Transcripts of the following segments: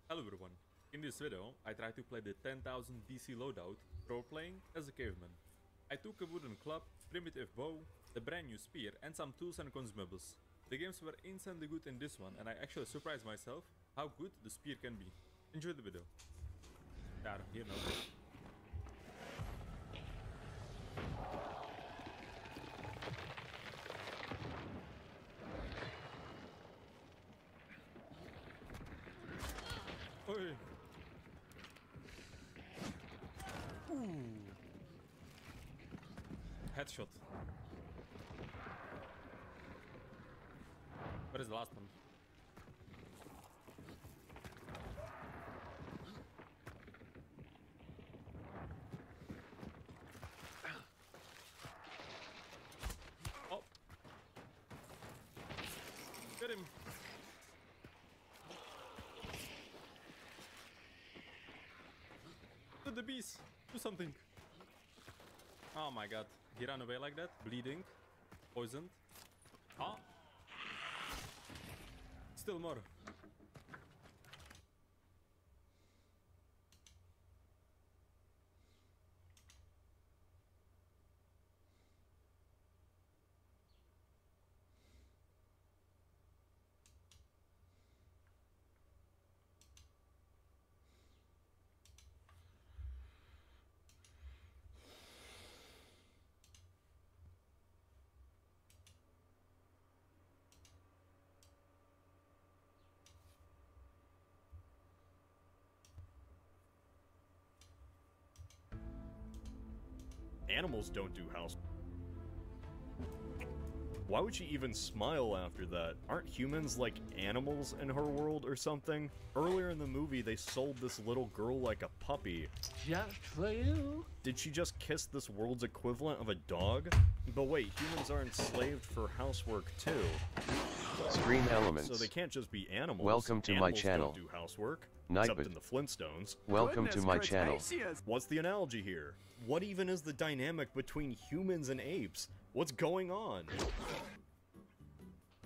Hello everyone, in this video I try to play the 10,000 DC loadout role-playing as a caveman. I took a wooden club, primitive bow, a brand new spear and some tools and consumables. The games were insanely good in this one and I actually surprised myself how good the spear can be. Enjoy the video. Yeah, here now. Oi. Ooh. Headshot. Where is the last one? Oh. Get him. The beast, do something. Oh my god, he ran away like that, bleeding, poisoned. Ah, still more. Animals don't do house. Why would she even smile after that? Aren't humans like animals in her world or something? Earlier in the movie, they sold this little girl like a puppy. Just for you. Did she just kiss this world's equivalent of a dog? But wait, humans are enslaved for housework too. Stream elements. So they can't just be animals. Welcome to my channel. Don't do housework, Night except in the Flintstones. Welcome to my channel. What's the analogy here? What even is the dynamic between humans and apes? What's going on?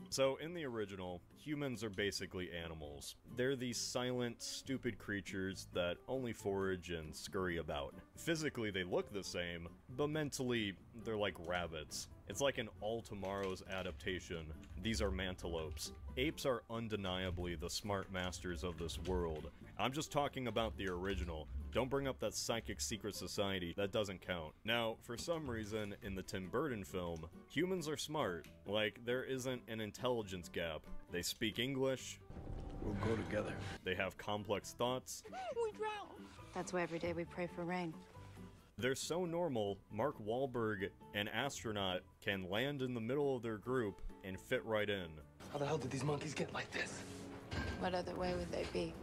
So, in the original, humans are basically animals. They're these silent, stupid creatures that only forage and scurry about. Physically, they look the same, but mentally, they're like rabbits. It's like an All Tomorrow's adaptation. These are mantelopes. Apes are undeniably the smart masters of this world. I'm just talking about the original. Don't bring up that psychic secret society, that doesn't count. Now, for some reason, in the Tim Burton film, humans are smart. Like, there isn't an intelligence gap. They speak English. We'll go together. They have complex thoughts. We drown. That's why every day we pray for rain. They're so normal, Mark Wahlberg, an astronaut, can land in the middle of their group and fit right in. How the hell did these monkeys get like this? What other way would they be?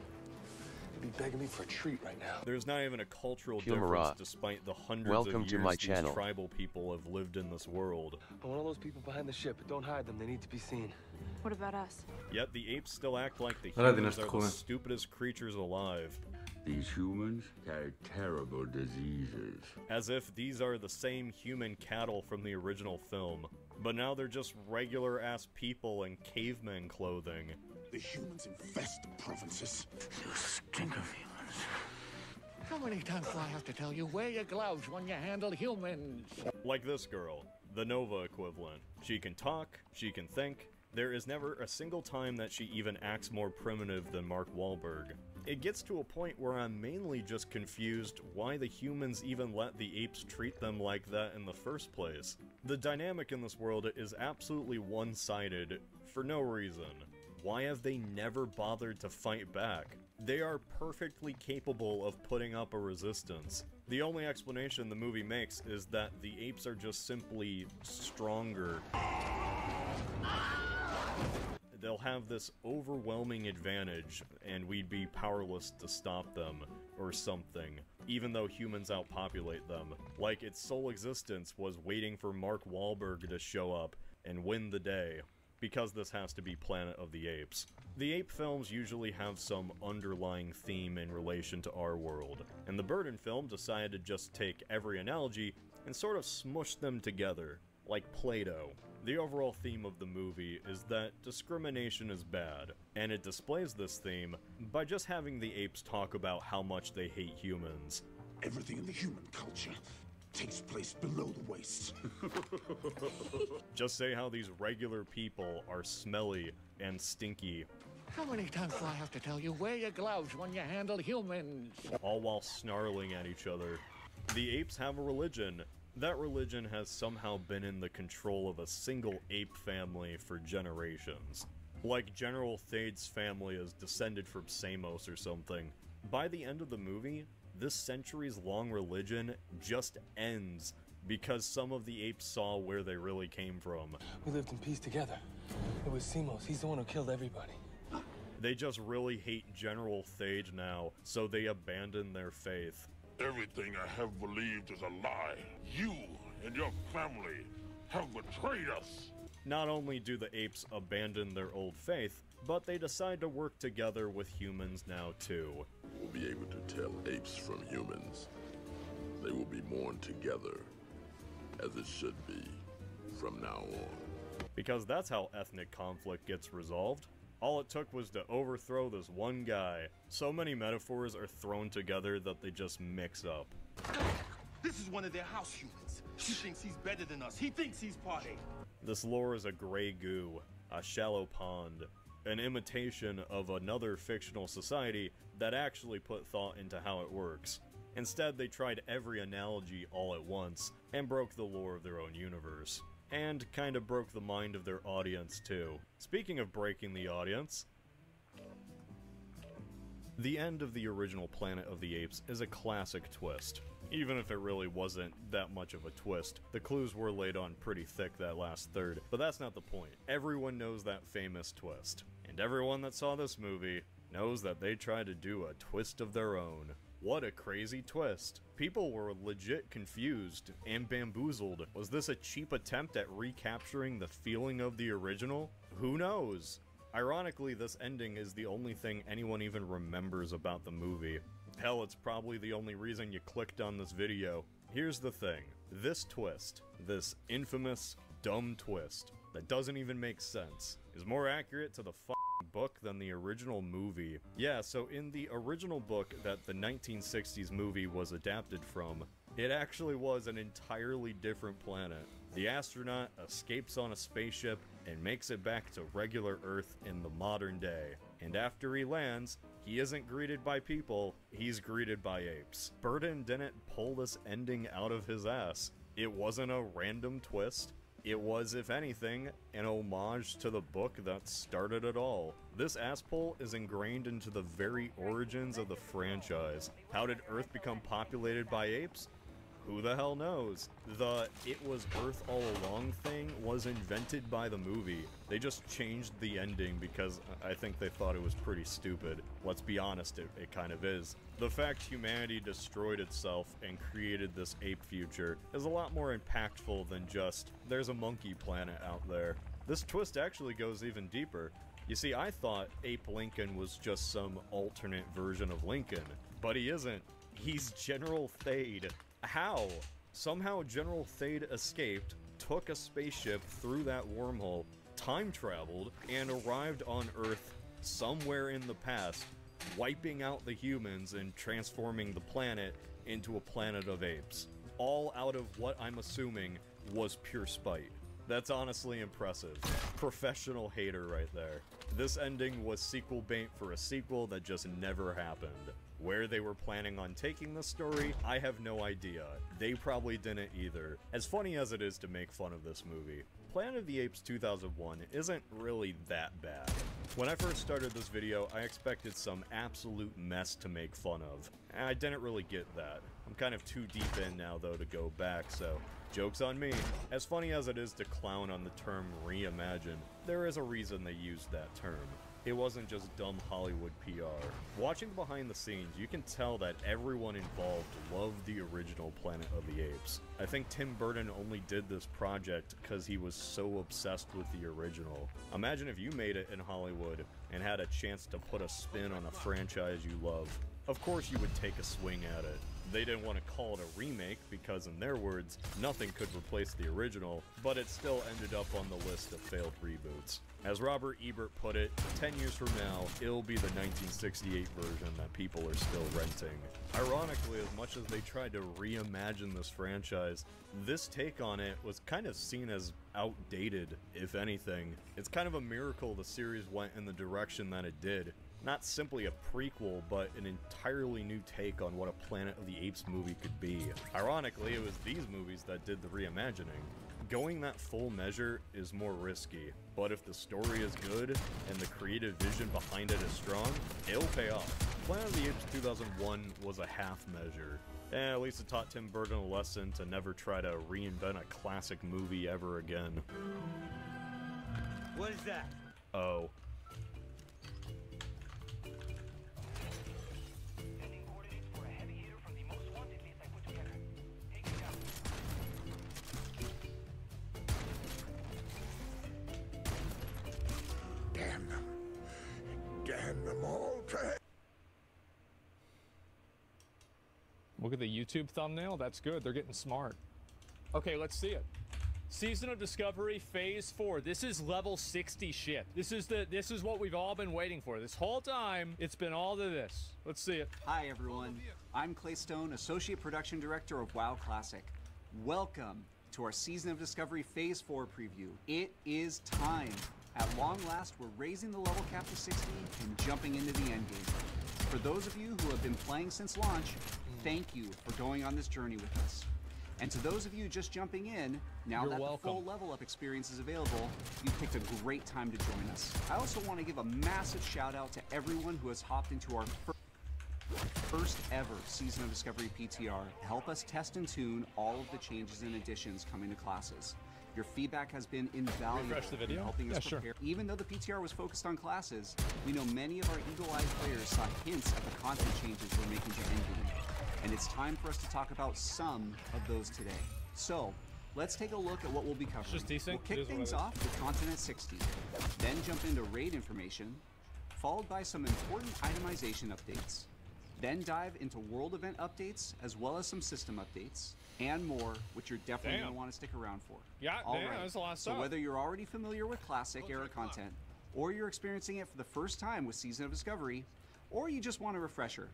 They'd be begging me for a treat right now. There's not even a cultural Humora. difference despite the hundreds Welcome of to years my these channel. tribal people have lived in this world. I want all those people behind the ship, but don't hide them. They need to be seen. What about us? Yet the apes still act like the Älä humans dinä are sitä the kuule. stupidest creatures alive. These humans carry terrible diseases. As if these are the same human cattle from the original film. But now they're just regular-ass people in caveman clothing. The humans infest the provinces. You stink of humans. How many times do I have to tell you, wear your gloves when you handle humans? Like this girl, the Nova equivalent. She can talk, she can think. There is never a single time that she even acts more primitive than Mark Wahlberg. It gets to a point where I'm mainly just confused why the humans even let the apes treat them like that in the first place. The dynamic in this world is absolutely one-sided, for no reason. Why have they never bothered to fight back? They are perfectly capable of putting up a resistance. The only explanation the movie makes is that the apes are just simply stronger. They'll have this overwhelming advantage, and we'd be powerless to stop them, or something, even though humans outpopulate them. Like, its sole existence was waiting for Mark Wahlberg to show up and win the day, because this has to be Planet of the Apes. The ape films usually have some underlying theme in relation to our world, and the Burton film decided to just take every analogy and sort of smush them together. like Play-Doh. The overall theme of the movie is that discrimination is bad, and it displays this theme by just having the apes talk about how much they hate humans. Everything in the human culture takes place below the waist. Just say how these regular people are smelly and stinky. How many times do I have to tell you, wear your gloves when you handle humans? All while snarling at each other. The apes have a religion. That religion has somehow been in the control of a single ape family for generations. Like General Thade's family is descended from Samos or something. By the end of the movie, this centuries-long religion just ends because some of the apes saw where they really came from. We lived in peace together. It was Semos. He's the one who killed everybody. They just really hate General Thade now, so they abandon their faith. Everything I have believed is a lie. You and your family have betrayed us. Not only do the apes abandon their old faith, but they decide to work together with humans now too. We'll be able to tell apes from humans. They will be mourned together, as it should be, from now on. Because that's how ethnic conflict gets resolved. All it took was to overthrow this one guy. So many metaphors are thrown together that they just mix up. This is one of their house humans. He thinks he's better than us. He thinks he's part ape. This lore is a gray goo, a shallow pond, an imitation of another fictional society that actually put thought into how it works. Instead, they tried every analogy all at once and broke the lore of their own universe. And kind of broke the mind of their audience too. Speaking of breaking the audience, the end of the original Planet of the Apes is a classic twist. Even if it really wasn't that much of a twist, the clues were laid on pretty thick that last third, but that's not the point. Everyone knows that famous twist. And everyone that saw this movie knows that they tried to do a twist of their own. What a crazy twist. People were legit confused and bamboozled. Was this a cheap attempt at recapturing the feeling of the original? Who knows? Ironically, this ending is the only thing anyone even remembers about the movie. Hell, it's probably the only reason you clicked on this video. Here's the thing. This twist, this infamous, dumb twist, that doesn't even make sense, is more accurate to the book than the original movie. Yeah, so in the original book that the 1960s movie was adapted from, it actually was an entirely different planet. The astronaut escapes on a spaceship and makes it back to regular Earth in the modern day. And after he lands, he isn't greeted by people, he's greeted by apes. Burton didn't pull this ending out of his ass. It wasn't a random twist. It was, if anything, an homage to the book that started it all. This asspull is ingrained into the very origins of the franchise. How did Earth become populated by apes? Who the hell knows? The "it was Earth all along" thing was invented by the movie. They just changed the ending because I think they thought it was pretty stupid. Let's be honest, it kind of is. The fact humanity destroyed itself and created this ape future is a lot more impactful than just, there's a monkey planet out there. This twist actually goes even deeper. You see, I thought Ape Lincoln was just some alternate version of Lincoln, but he isn't. He's General Thade. How? Somehow General Thade escaped, took a spaceship through that wormhole, time traveled, and arrived on Earth somewhere in the past, wiping out the humans and transforming the planet into a planet of apes. All out of what I'm assuming was pure spite. That's honestly impressive. Professional hater right there. This ending was sequel bait for a sequel that just never happened. Where they were planning on taking the story, I have no idea. They probably didn't either. As funny as it is to make fun of this movie, Planet of the Apes 2001 isn't really that bad. When I first started this video, I expected some absolute mess to make fun of. I didn't really get that. I'm kind of too deep in now though to go back, so joke's on me. As funny as it is to clown on the term reimagine, there is a reason they used that term. It wasn't just dumb Hollywood PR. Watching behind the scenes, you can tell that everyone involved loved the original Planet of the Apes. I think Tim Burton only did this project because he was so obsessed with the original. Imagine if you made it in Hollywood and had a chance to put a spin on a franchise you love. Of course you would take a swing at it. They didn't want to call it a remake because, in their words, nothing could replace the original, but it still ended up on the list of failed reboots. As Robert Ebert put it, 10 years from now, it'll be the 1968 version that people are still renting. Ironically, as much as they tried to reimagine this franchise, this take on it was kind of seen as outdated, if anything. It's kind of a miracle the series went in the direction that it did. Not simply a prequel, but an entirely new take on what a Planet of the Apes movie could be. Ironically, it was these movies that did the reimagining. Going that full measure is more risky, but if the story is good and the creative vision behind it is strong, it'll pay off. Planet of the Apes 2001 was a half measure. At least it taught Tim Burton a lesson to never try to reinvent a classic movie ever again. What is that? Oh. Damn them. Damn them all to hell. Look at the YouTube thumbnail. That's good. They're getting smart. Okay, let's see it. Season of Discovery Phase 4. This is level 60 shit. This is what we've all been waiting for. This whole time, it's been all to this. Let's see it. Hi everyone. I'm Clay Stone, Associate Production Director of WoW Classic. Welcome to our Season of Discovery Phase 4 preview. It is time. At long last, we're raising the level cap to 60 and jumping into the endgame. For those of you who have been playing since launch, thank you for going on this journey with us. And to those of you just jumping in, now You're that welcome. the full level up experience is available, you picked a great time to join us. I also want to give a massive shout out to everyone who has hopped into our first ever Season of Discovery PTR to help us test and tune all of the changes and additions coming to classes. Your feedback has been invaluable Refresh the video? in helping us prepare. Sure. Even though the PTR was focused on classes, we know many of our eagle-eyed players saw hints at the content changes we're making to Endgame. And it's time for us to talk about some of those today. So, let's take a look at what we'll be covering. Just decent. We'll kick things off with content at 60, then jump into raid information, followed by some important itemization updates, then dive into world event updates, as well as some system updates, and more, which you're definitely going to want to stick around for. Yeah, All damn, right. that's a lot of stuff. So whether you're already familiar with classic era content, or you're experiencing it for the first time with Season of Discovery, or you just want a refresher,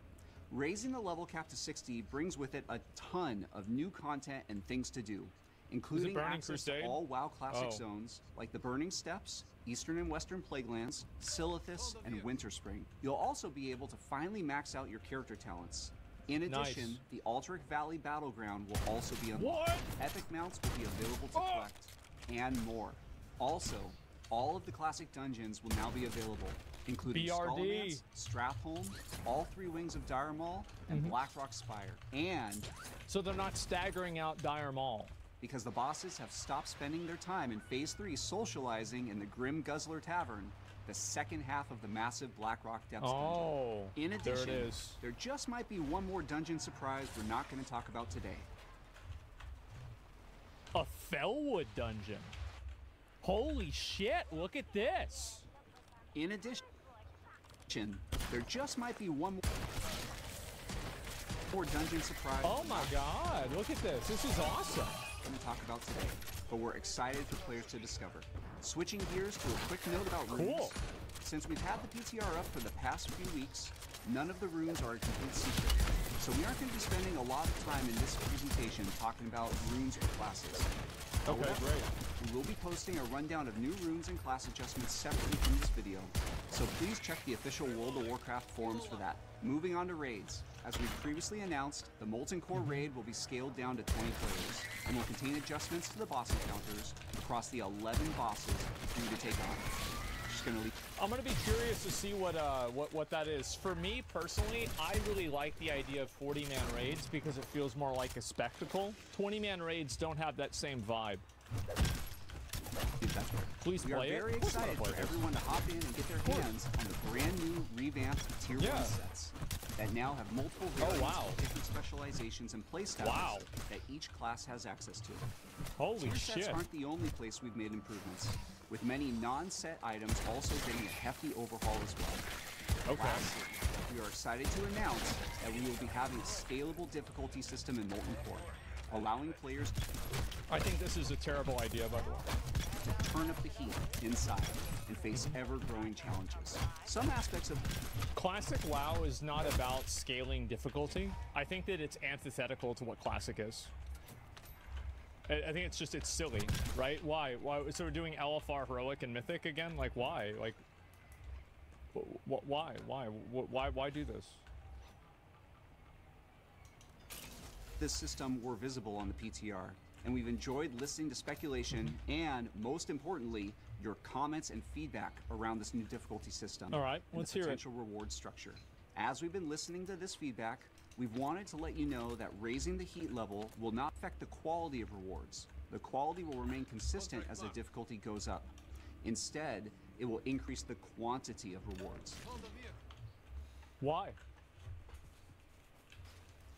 raising the level cap to 60 brings with it a ton of new content and things to do, including access to all WoW Classic zones, like the Burning Steppes, Eastern and Western Plaguelands, Silithus, and Winterspring. You'll also be able to finally max out your character talents. In addition, the Aldrich Valley Battleground will also be unlocked. Epic mounts will be available to collect, and more. Also, all of the classic dungeons will now be available, including Skullman's, Strathholm, all 3 wings of Dire Maul, and Blackrock Spire. And so they're not staggering out Dire Maul, because the bosses have stopped spending their time in Phase 3 socializing in the Grim Guzzler Tavern, the second half of the massive Blackrock Depths dungeon. In addition, there it is. There just might be one more dungeon surprise we're not going to talk about today. A Fellwood dungeon. Holy shit, look at this. In addition, there just might be one more dungeon surprise. Oh my god, look at this. This is awesome. We're going to talk about today, but we're excited for players to discover. Switching gears to a quick note about runes. Since we've had the PTR up for the past few weeks, none of the runes are a complete secret. So we aren't going to be spending a lot of time in this presentation talking about runes or classes. Okay, great. We will be posting a rundown of new runes and class adjustments separately from this video, so please check the official World of Warcraft forums for that. Moving on to raids. As we've previously announced, the Molten Core raid will be scaled down to 20 players, and will contain adjustments to the boss encounters across the 11 bosses for you to take on. I'm gonna be curious to see what that is. For me personally, I really like the idea of 40-man raids because it feels more like a spectacle. 20-man raids don't have that same vibe. Please play it. We are very excited for everyone to hop in and get their hands on the brand new revamped Tier 1 sets that now have multiple variants of different specializations and playstyles that each class has access to. Holy shit. Sets aren't the only place we've made improvements, with many non-set items also getting a hefty overhaul as well. Okay. Lastly, we are excited to announce that we will be having a scalable difficulty system in Molten Core, allowing players I think this is a terrible idea, by the way. to turn up the heat inside and face ever-growing challenges. Some aspects of Classic WoW is not about scaling difficulty. I think that it's antithetical to what Classic is. I think it's silly, right? Why? So we're doing LFR Heroic and Mythic again? Like, why? Like, why do this? this system were visible on the PTR, and we've enjoyed listening to speculation and, most importantly, your comments and feedback around this new difficulty system. All right, and let's the hear it. potential reward structure. As we've been listening to this feedback, we've wanted to let you know that raising the heat level will not affect the quality of rewards. The quality will remain consistent as the difficulty goes up. Instead, it will increase the quantity of rewards. Why?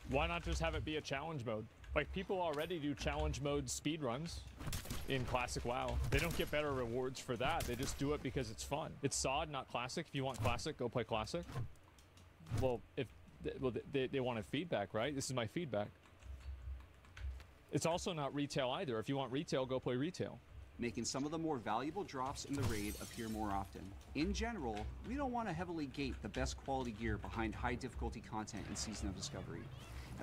Why not just have it be a challenge mode? Like, people already do challenge mode speedruns in Classic WoW. They don't get better rewards for that. They just do it because it's fun. It's SOD, not Classic. If you want Classic, go play Classic. Well, they wanted feedback, right? This is my feedback. It's also not retail either. If you want retail, go play retail. Making some of the more valuable drops in the raid appear more often. In general, we don't want to heavily gate the best quality gear behind high difficulty content in Season of Discovery.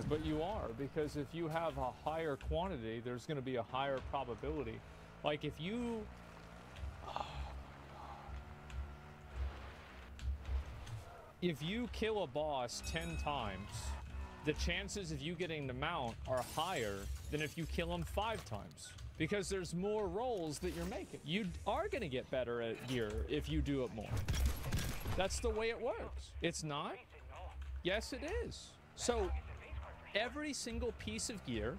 But you are, because if you have a higher quantity, there's going to be a higher probability. Like, if you... If you kill a boss 10 times, the chances of you getting the mount are higher than if you kill him 5 times. Because there's more rolls that you're making. You are going to get better at gear if you do it more. That's the way it works. It's not? Yes, it is. So, every single piece of gear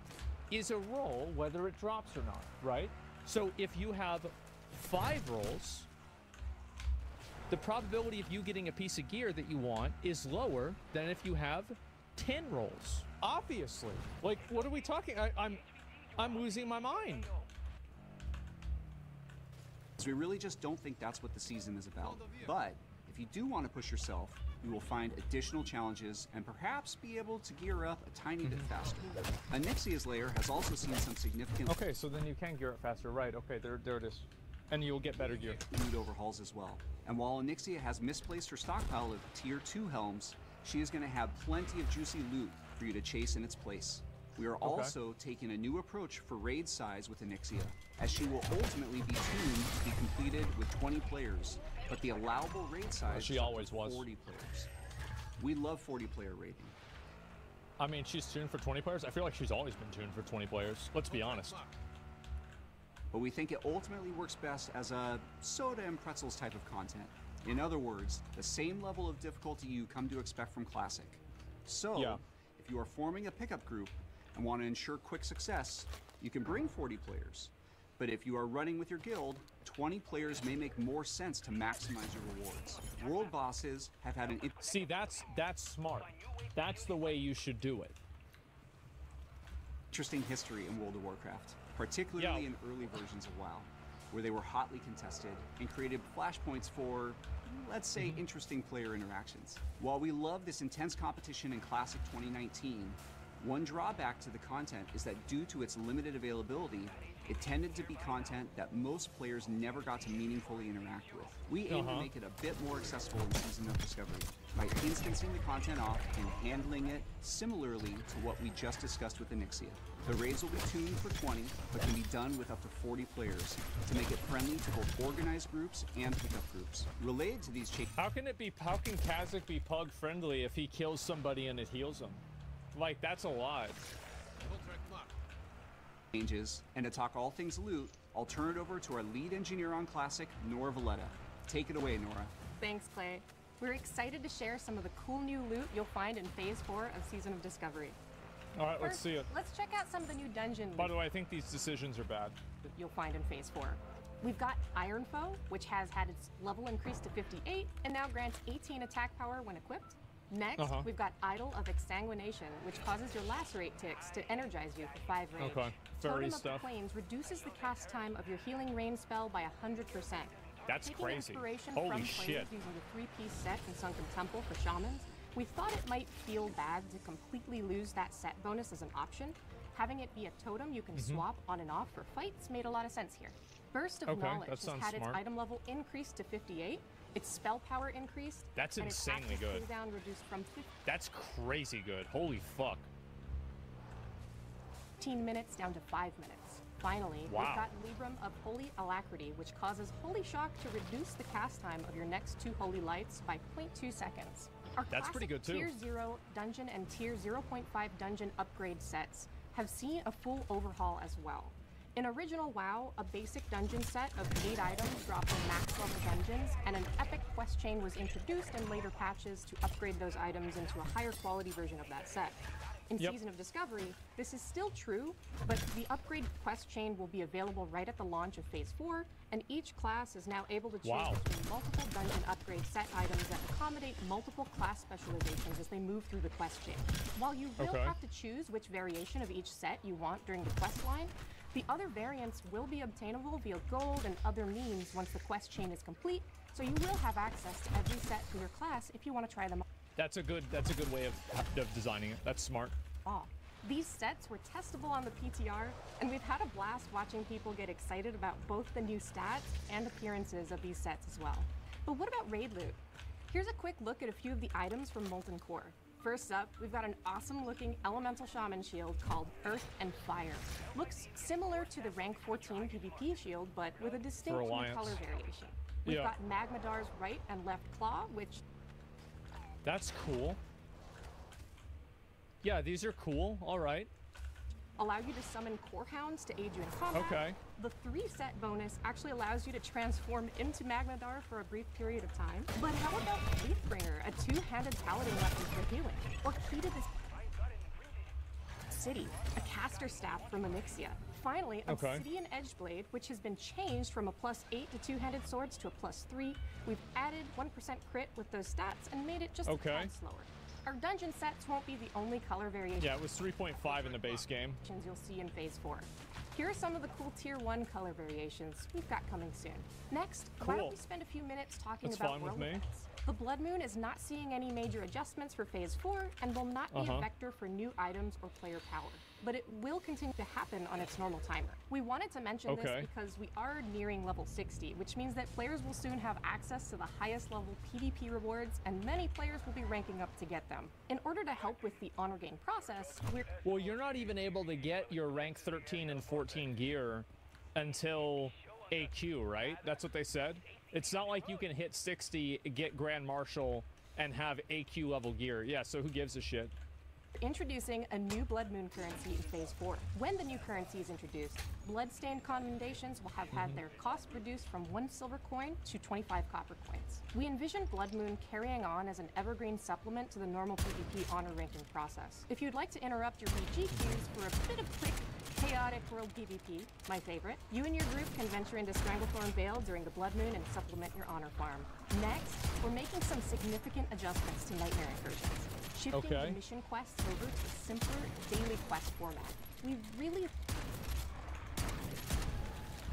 is a roll, whether it drops or not, right? So, if you have 5 rolls, the probability of you getting a piece of gear that you want is lower than if you have 10 rolls. Obviously. Like, what are we talking? I'm losing my mind. So we really just don't think that's what the season is about. But if you do want to push yourself, you will find additional challenges and perhaps be able to gear up a tiny bit faster. Onyxia's lair has also seen some significant Okay, so then you can gear up faster, right? Okay, there it is. And you'll get better gear. loot overhauls as well. And while Onyxia has misplaced her stockpile of tier 2 helms, she is going to have plenty of juicy loot for you to chase in its place. We are also taking a new approach for raid size with Onyxia, as she will ultimately be tuned to be completed with 20 players, but the allowable raid size She always was. 40 players. We love 40-player raiding. I mean, she's tuned for 20 players? I feel like she's always been tuned for 20 players. Let's be honest. But we think it ultimately works best as a soda and pretzels type of content. In other words, the same level of difficulty you come to expect from Classic. So, if you are forming a pickup group and want to ensure quick success, you can bring 40 players. But if you are running with your guild, 20 players may make more sense to maximize your rewards. World bosses have had an... See, that's smart. That's the way you should do it. Interesting history in World of Warcraft, particularly in early versions of WoW, where they were hotly contested and created flashpoints for, let's say, interesting player interactions. While we love this intense competition in Classic 2019, one drawback to the content is that due to its limited availability, it tended to be content that most players never got to meaningfully interact with. We aim to make it a bit more accessible in Season of Discovery by instancing the content off and handling it similarly to what we just discussed with Onyxia. The raids will be tuned for 20, but can be done with up to 40 players to make it friendly to both organized groups and pickup groups. Related to these changes, How can Kha'Zix be pug friendly if he kills somebody and it heals him? Like, that's a lot. And to talk all things loot, I'll turn it over to our lead engineer on Classic, Nora Valletta. Take it away, Nora. Thanks, Clay. We're excited to share some of the cool new loot you'll find in Phase 4 of Season of Discovery. All right, let's see it. Let's check out some of the new dungeon By the way, I think these decisions are bad. you'll find in Phase 4. We've got Iron Foe, which has had its level increased to 58 and now grants 18 attack power when equipped. Next, we've got Idol of Exsanguination, which causes your lacerate ticks to energize you for 5 range. Okay, fairy Totem stuff. of the Plains reduces the cast time of your healing rain spell by 100%. That's Taking crazy. inspiration Holy from shit. Plains using the 3-piece set in Sunken Temple for shamans, We thought it might feel bad to completely lose that set bonus as an option. Having it be a totem you can swap on and off for fights made a lot of sense here. Burst of Knowledge has had its item level increased to 58, its spell power increased, that's and insanely its good. cooldown reduced from 50. That's crazy good. Holy fuck. 15 minutes down to 5 minutes. Finally, we've got Librum of Holy Alacrity, which causes Holy Shock to reduce the cast time of your next 2 Holy Lights by 0.2 seconds. Our That's pretty good too. Tier 0 dungeon and Tier 0.5 dungeon upgrade sets have seen a full overhaul as well. In original WoW, a basic dungeon set of 8 items dropped in max level dungeons, and an epic quest chain was introduced in later patches to upgrade those items into a higher quality version of that set. In Season of Discovery, this is still true, but the upgrade quest chain will be available right at the launch of Phase 4, and each class is now able to choose between multiple dungeon upgrade set items that accommodate multiple class specializations as they move through the quest chain. While you will have to choose which variation of each set you want during the quest line, the other variants will be obtainable via gold and other means once the quest chain is complete, so you will have access to every set for your class if you want to try them. That's a good way of designing it. That's smart. These sets were testable on the PTR, and we've had a blast watching people get excited about both the new stats and appearances of these sets as well. But what about raid loot? Here's a quick look at a few of the items from Molten Core. First up, we've got an awesome looking elemental shaman shield called Earth and Fire. Looks similar to the rank 14 PvP shield, but with a distinct new color variation. We've got Magmadar's right and left claw, which... That's cool. Yeah, these are cool. All right. Allow you to summon core hounds to aid you in combat. The 3-set bonus actually allows you to transform into Magmadar for a brief period of time. But how about Faithbringer, a 2-handed paladin weapon for healing? Or Key to the City, a caster staff from Onyxia. Finally, Obsidian Edgeblade, which has been changed from a +8 to 2-handed swords to a +3. We've added 1% crit with those stats and made it just a tad slower. Our dungeon sets won't be the only color variation. Yeah, it was 3.5 in the base game. You'll see in Phase 4. Here are some of the cool Tier 1 color variations we've got coming soon. Next, why don't we spend a few minutes talking about world events? The Blood Moon is not seeing any major adjustments for Phase 4 and will not be a vector for new items or player power, but it will continue to happen on its normal timer. We wanted to mention this because we are nearing level 60, which means that players will soon have access to the highest level PvP rewards, and many players will be ranking up to get them. In order to help with the honor gain process, Well, you're not even able to get your rank 13 and 14 gear until AQ, right? That's what they said? It's not like you can hit 60, get Grand Marshal, and have AQ level gear. Yeah, so who gives a shit? Introducing a new Blood Moon currency in Phase 4. When the new currency is introduced, Bloodstained Commendations will have had their cost reduced from 1 silver coin to 25 copper coins. We envision Blood Moon carrying on as an evergreen supplement to the normal PvP honor ranking process. If you'd like to interrupt your BG queues for a bit of quick, chaotic world PvP, my favorite, you and your group can venture into Stranglethorn Vale during the Blood Moon and supplement your honor farm. Next, we're making some significant adjustments to Nightmare Incursions, shifting the mission quests over to a simpler daily quest format. We really...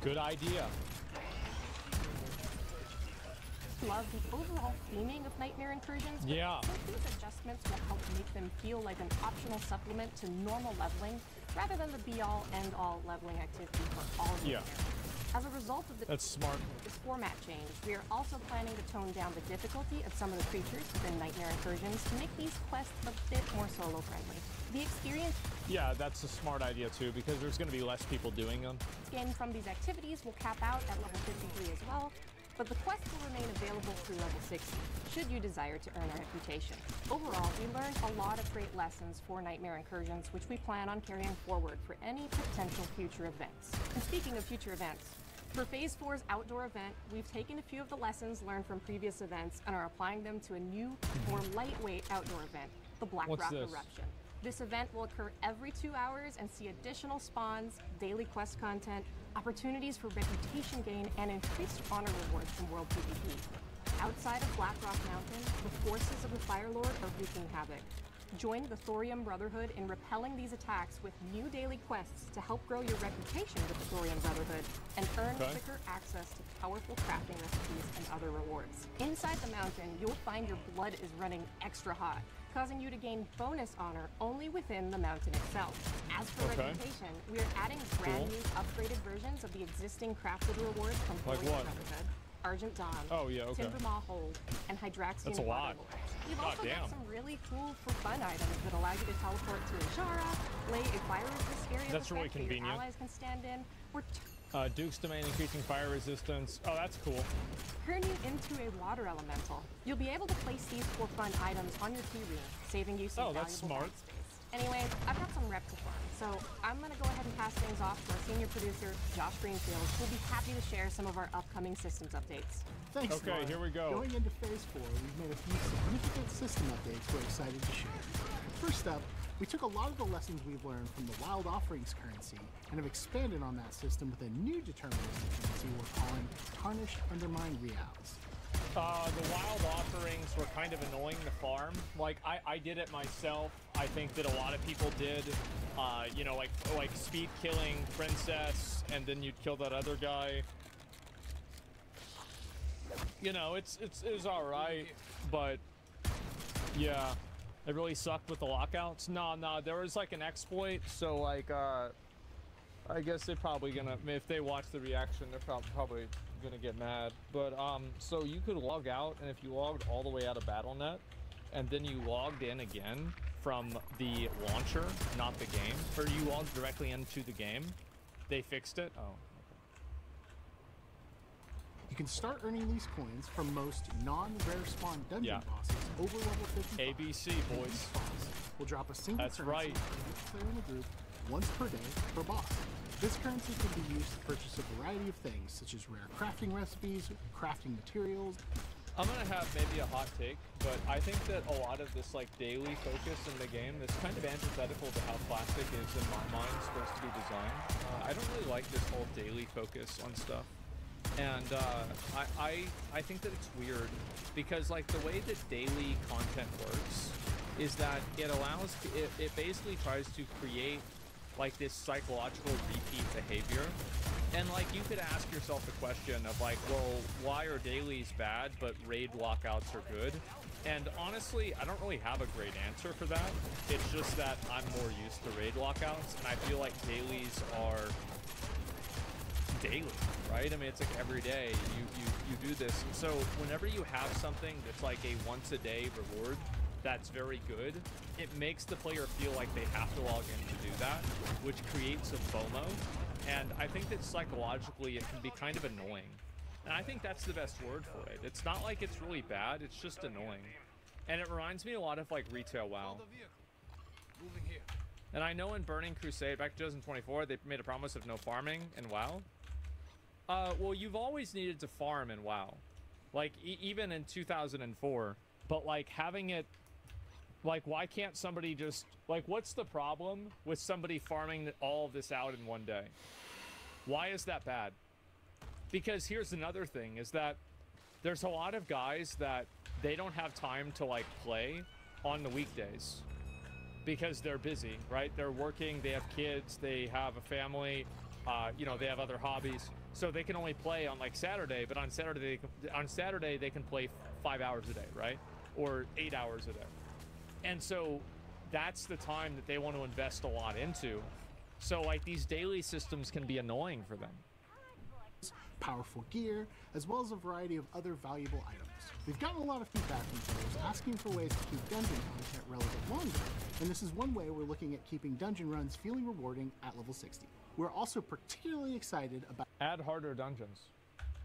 Good idea. Love the overall theming of Nightmare Incursions, but I think these adjustments will help make them feel like an optional supplement to normal leveling, rather than the be-all, end-all leveling activity for all nightmares. As a result of this format change, we are also planning to tone down the difficulty of some of the creatures within Nightmare Incursions to make these quests a bit more solo-friendly. The experience... Yeah, that's a smart idea too, because there's going to be less people doing them. Gained from these activities will cap out at level 53 as well, but the quests will remain available through level 60, should you desire to earn a reputation. Overall, we learned a lot of great lessons for Nightmare Incursions, which we plan on carrying forward for any potential future events. And speaking of future events, for Phase 4's outdoor event, we've taken a few of the lessons learned from previous events and are applying them to a new, more lightweight outdoor event, the Black Rock Eruption. This event will occur every 2 hours and see additional spawns, daily quest content, opportunities for reputation gain, and increased honor rewards from World PvP. Outside of Black Rock Mountain, the forces of the Fire Lord are wreaking havoc. Join the Thorium Brotherhood in repelling these attacks with new daily quests to help grow your reputation with the Thorium Brotherhood and earn quicker access to powerful crafting recipes and other rewards. Inside the mountain, you'll find your blood is running extra hot, causing you to gain bonus honor only within the mountain itself. As for reputation, we are adding brand new upgraded versions of the existing crafted rewards from Thorium Brotherhood. Argent Dawn, Timber Maw Hold, and Hydraxian That's a lot. We've also got some really cool for fun items that allow you to teleport to Ishara, lay a fire resist area That's really convenient. your allies can stand in, or Duke's Domain increasing fire resistance. Oh, that's cool. turn you into a water elemental. You'll be able to place these for fun items on your key ring, saving you some valuable smart. space. Anyway, I've got some rep to farm, so I'm going to go ahead and pass things off to our senior producer, Josh Greenfield, who'll be happy to share some of our upcoming systems updates. Thanks, Okay, Laura. here we go. Going into Phase 4, we've made a few significant system updates we're excited to share. First up, we took a lot of the lessons we've learned from the Wild Offerings currency and have expanded on that system with a new deterministic currency we're calling Tarnished Undermined Reals. The Wild Offerings were kind of annoying to farm. Like, I did it myself. I think that a lot of people did. You know, like speed killing Princess, and then you'd kill that other guy. You know, it was all right, but yeah, it really sucked with the lockouts. No, there was like an exploit, so like, I guess they're probably gonna, if they watch the reaction, they're probably gonna get mad. But so you could log out, and if you logged all the way out of BattleNet, and then you logged in again from the launcher, not the game, or you logged directly into the game, they fixed it. Oh. You can start earning these coins from most non-rare spawn dungeon bosses over level 55. ABC, boys. Will drop a single That's currency right. for each player in the group once per day per boss. This currency can be used to purchase a variety of things, such as rare crafting recipes, crafting materials. I'm gonna have maybe a hot take, but I think that a lot of this like daily focus in the game is kind of antithetical to how Plastic is in my mind supposed to be designed. I don't really like this whole daily focus on stuff. And I think that it's weird because like the way that daily content works is that it allows it basically tries to create like this psychological repeat behavior. And like you could ask yourself the question of like, well, why are dailies bad but raid lockouts are good? And honestly, I don't really have a great answer for that. It's just that I'm more used to raid lockouts, and I feel like dailies are daily, right? I mean, it's like every day you do this. And so whenever you have something that's like a once a day reward that's very good, it makes the player feel like they have to log in to do that, which creates a FOMO. And I think that psychologically it can be kind of annoying. And I think that's the best word for it. It's not like it's really bad, it's just annoying. And it reminds me a lot of like retail WoW. And I know in Burning Crusade back in 2024 they made a promise of no farming in WoW. Well, you've always needed to farm in WoW. Like, even in 2004. But, like, having it... Like, why can't somebody just... Like, what's the problem with somebody farming all of this out in one day? Why is that bad? Because here's another thing, is that there's a lot of guys that they don't have time to, like, play on the weekdays. Because they're busy, right? They're working, they have kids, they have a family, you know, they have other hobbies. So they can only play on like Saturday, but on Saturday they can play 5 hours a day, right? Or 8 hours a day. And so that's the time that they want to invest a lot into. So like these daily systems can be annoying for them. Powerful gear, as well as a variety of other valuable items. We've gotten a lot of feedback from players asking for ways to keep dungeon content relevant longer, and this is one way we're looking at keeping dungeon runs feeling rewarding at level 60. We're also particularly excited about add harder dungeons.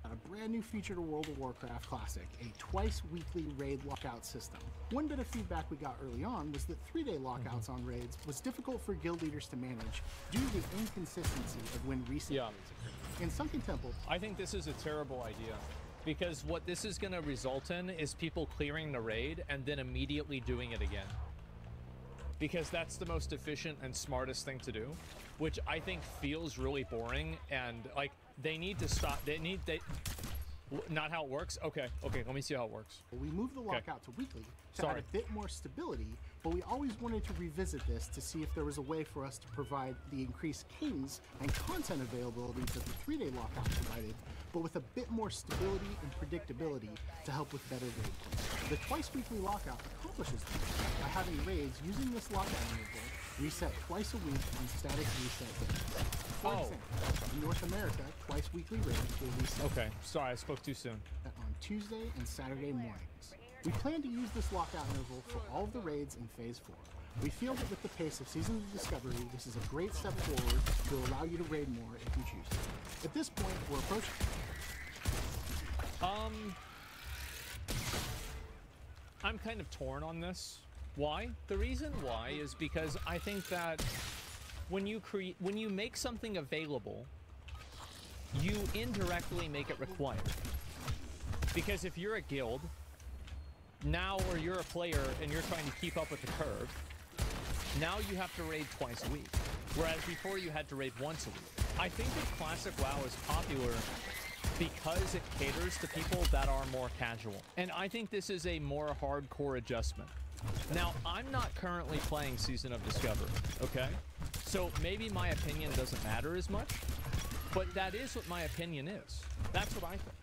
A brand new feature to World of Warcraft Classic, a twice-weekly raid lockout system. One bit of feedback we got early on was that 3-day lockouts on raids was difficult for guild leaders to manage due to the inconsistency of when reset raids occur. In Sunken Temple, I think this is a terrible idea, because what this is going to result in is people clearing the raid and then immediately doing it again. Because that's the most efficient and smartest thing to do, which I think feels really boring, and like they need to stop. Not how it works? Okay, let me see how it works. We moved the lockout to weekly to add a bit more stability, but we always wanted to revisit this to see if there was a way for us to provide the increased kings and content availability that the 3-day lockout provided, but with a bit more stability and predictability to help with better raid play. The twice-weekly lockout accomplishes this by having raids using this lockout interval reset twice a week on static reset days. For example, in North America, twice-weekly raids will reset. Okay, sorry, I spoke too soon. On Tuesday and Saturday mornings. We plan to use this lockout interval for all of the raids in Phase 4. We feel that with the pace of Seasons of Discovery, this is a great step forward to allow you to raid more if you choose to. At this point, we're approaching... I'm kind of torn on this. Why? The reason why is because I think that when you make something available, you indirectly make it required. Because if you're a guild now, or you're a player and you're trying to keep up with the curve, now you have to raid twice a week, whereas before you had to raid once a week. I think that Classic WoW is popular because it caters to people that are more casual, and I think this is a more hardcore adjustment. Now, I'm not currently playing Season of Discovery, okay? So maybe my opinion doesn't matter as much, but that is what my opinion is. That's what I think.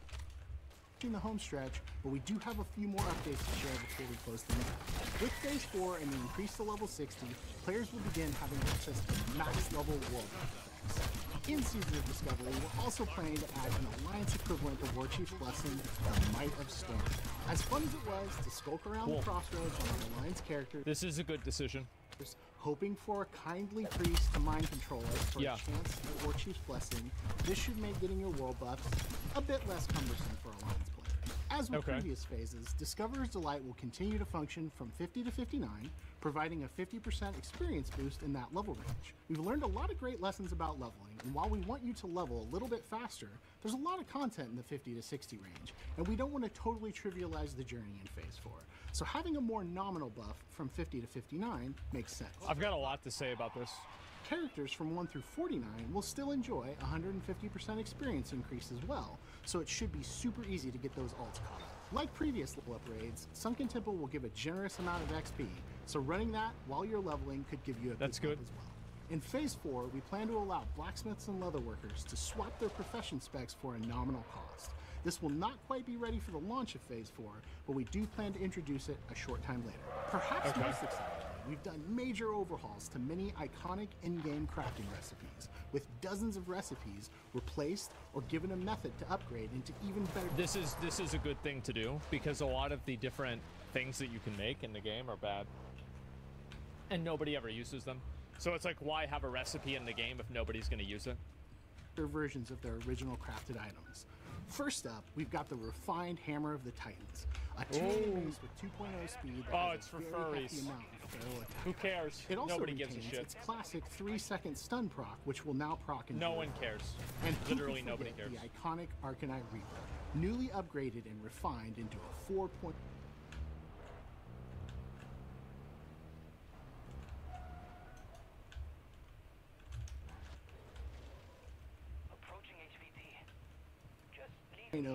In the home stretch, but we do have a few more updates to share before we close things out. With Phase 4 and the increase to level 60, players will begin having access to max level world effects. In Season of Discovery, we're also planning to add an alliance equivalent to Warchief's Blessing, the Might of Storm. As fun as it was to skulk around the crossroads on an alliance character, this is a good decision. Hoping for a kindly priest to mind control us for a chance at Warchief's Blessing, this should make getting your world buffs a bit less cumbersome for alliance players. As with previous phases, Discoverer's Delight will continue to function from 50 to 59, providing a 50% experience boost in that level range. We've learned a lot of great lessons about leveling, and while we want you to level a little bit faster, there's a lot of content in the 50 to 60 range, and we don't want to totally trivialize the journey in Phase 4. So having a more nominal buff from 50 to 59 makes sense. I've got a lot to say about this. Characters from 1 through 49 will still enjoy 150% experience increase as well, so it should be super easy to get those alts caught up. Like previous level up raids, Sunken Temple will give a generous amount of XP, so running that while you're leveling could give you a good as well. In Phase 4, we plan to allow blacksmiths and leatherworkers to swap their profession specs for a nominal cost. This will not quite be ready for the launch of Phase 4, but we do plan to introduce it a short time later. Perhaps most exciting, we've done major overhauls to many iconic in-game crafting recipes, with dozens of recipes replaced or given a method to upgrade into even better... This is a good thing to do, because a lot of the different things that you can make in the game are bad. And nobody ever uses them. So it's like, why have a recipe in the game if nobody's going to use it? Their versions of their original crafted items. First up, we've got the refined Hammer of the Titans, a 2-day base with 2.0 speed that has it's a for very furries. hefty amount of feral attack. Who cares? It also Nobody gives a retains shit. its classic 3-second stun proc, which will now proc into No one cares. And Literally nobody cares. The iconic Arcanite Reaper, newly upgraded and refined into a 4.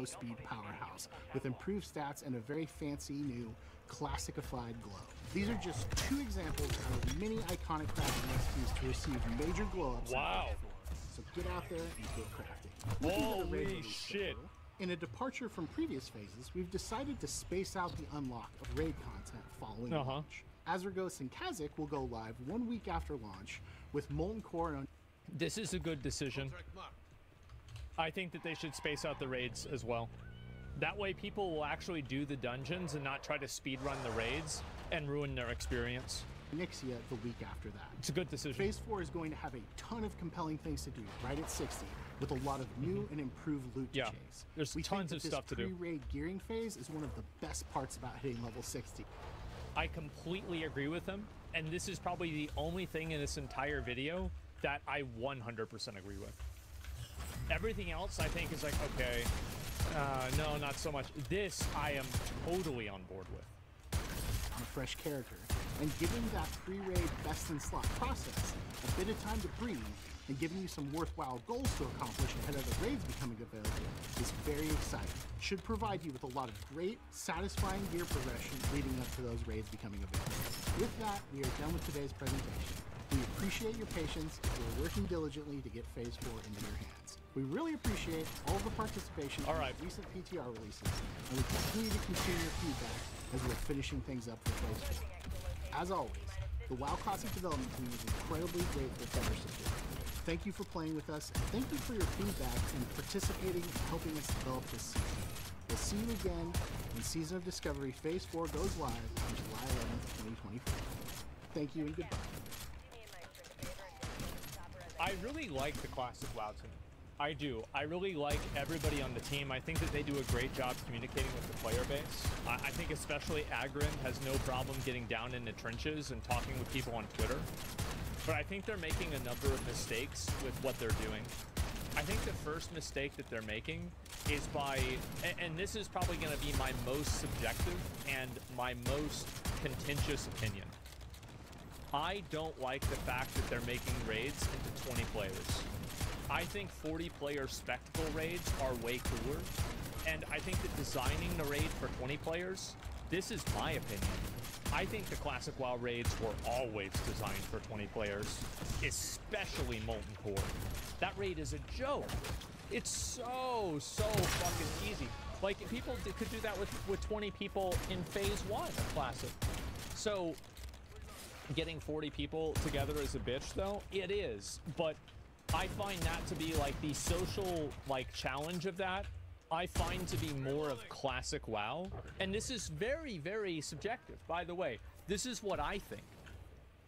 Speed powerhouse with improved stats and a very fancy new classicified glow. These are just 2 examples out of many iconic crafting recipes to receive major glow ups. Wow. So get out there and get crafting. Holy shit. In a departure from previous phases, we've decided to space out the unlock of raid content following launch. Azergos and Kazakh will go live 1 week after launch with Molten Core and... This is a good decision. I think that they should space out the raids as well. That way people will actually do the dungeons and not try to speedrun the raids and ruin their experience. Nixia the week after that. It's a good decision. Phase 4 is going to have a ton of compelling things to do right at 60, with a lot of new and improved loot to chase. There's tons of stuff to do. This pre-raid gearing phase is one of the best parts about hitting level 60. I completely agree with them, and this is probably the only thing in this entire video that I 100% agree with. Everything else I think is like, okay, no, not so much. This I am totally on board with. On a fresh character, and giving that pre-raid best in slot process a bit of time to breathe, and giving you some worthwhile goals to accomplish ahead of the raids becoming available is very exciting. should provide you with a lot of great, satisfying gear progression leading up to those raids becoming available. With that, we are done with today's presentation. We appreciate your patience as we're working diligently to get Phase 4 into your hands. We really appreciate all of the participation in the recent PTR releases, and we continue to consider your feedback as we're finishing things up for Phase 4. As always, the WoW Classic development team is incredibly grateful for their support. Thank you for playing with us, and thank you for your feedback and participating and helping us develop this season. We'll see you again when Season of Discovery Phase 4 goes live on July 11th, 2024. Thank you and goodbye. I really like the Classic WoW team. I do. I really like everybody on the team. I think that they do a great job communicating with the player base. I think especially Agrin has no problem getting down in the trenches and talking with people on Twitter. But I think they're making a number of mistakes with what they're doing. I think the first mistake that they're making is by, and this is probably going to be my most subjective and my most contentious opinion. I don't like the fact that they're making raids into 20 players. I think 40-player spectacle raids are way cooler, and I think that designing the raid for 20 players, this is my opinion. I think the Classic WoW raids were always designed for 20 players, especially Molten Core. That raid is a joke. It's so fucking easy. Like, people could do that with 20 people in Phase 1 of Classic. So, getting 40 people together is a bitch, though? It is, but I find that to be, like, the social, like, challenge of that, I find to be more of Classic WoW. And this is very, very subjective, by the way. This is what I think.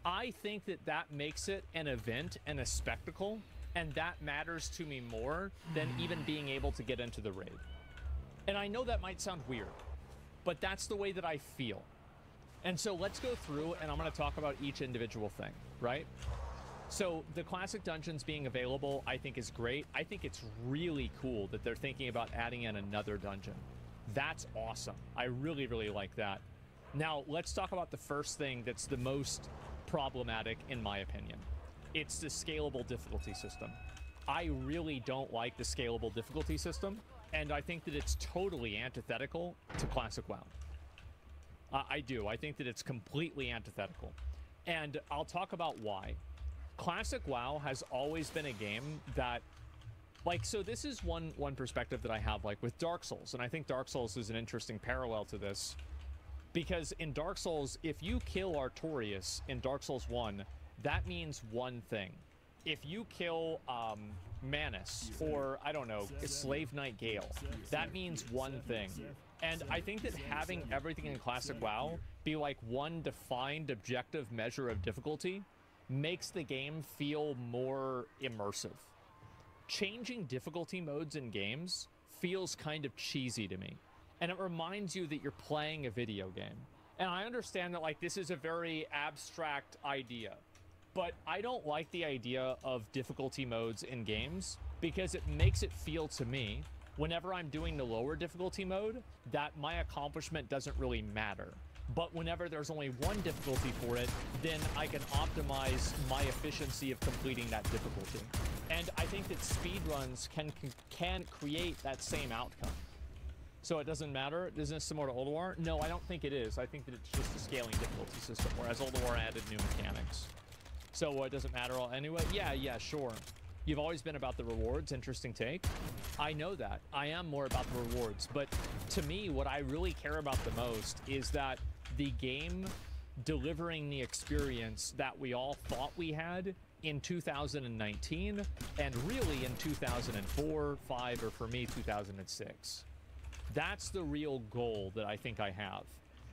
I think that that makes it an event and a spectacle, and that matters to me more than even being able to get into the raid. And I know that might sound weird, but that's the way that I feel. And so let's go through, and I'm going to talk about each individual thing, right? So the Classic Dungeons being available, I think is great. I think it's really cool that they're thinking about adding in another dungeon. That's awesome. I really, really like that. Now, let's talk about the first thing that's the most problematic, in my opinion. It's the scalable difficulty system. I really don't like the scalable difficulty system, and I think that it's totally antithetical to Classic WoW. I do. I think that it's completely antithetical. And I'll talk about why. Classic WoW has always been a game that, like, so this is one perspective that I have, like, with Dark Souls, and I think Dark Souls is an interesting parallel to this, because in Dark Souls, if you kill Artorias in Dark Souls 1, that means one thing. If you kill Manus, or, I don't know, Slave Knight Gale, that means one thing. And I think that having everything in Classic WoW be like one defined objective measure of difficulty makes the game feel more immersive. Changing difficulty modes in games feels kind of cheesy to me, and it reminds you that you're playing a video game. And I understand that, like, this is a very abstract idea, but I don't like the idea of difficulty modes in games because it makes it feel to me, whenever I'm doing the lower difficulty mode, that my accomplishment doesn't really matter. But whenever there's only one difficulty for it, then I can optimize my efficiency of completing that difficulty. And I think that speedruns can create that same outcome. So it doesn't matter. Isn't this similar to Old War? No, I don't think it is. I think that it's just a scaling difficulty system, whereas Old War added new mechanics. So it doesn't matter anyway? Yeah, sure. You've always been about the rewards. Interesting take. I know that. I am more about the rewards. But to me, what I really care about the most is that the game delivering the experience that we all thought we had in 2019 and really in 2004, 5, or for me, 2006. That's the real goal that I think I have.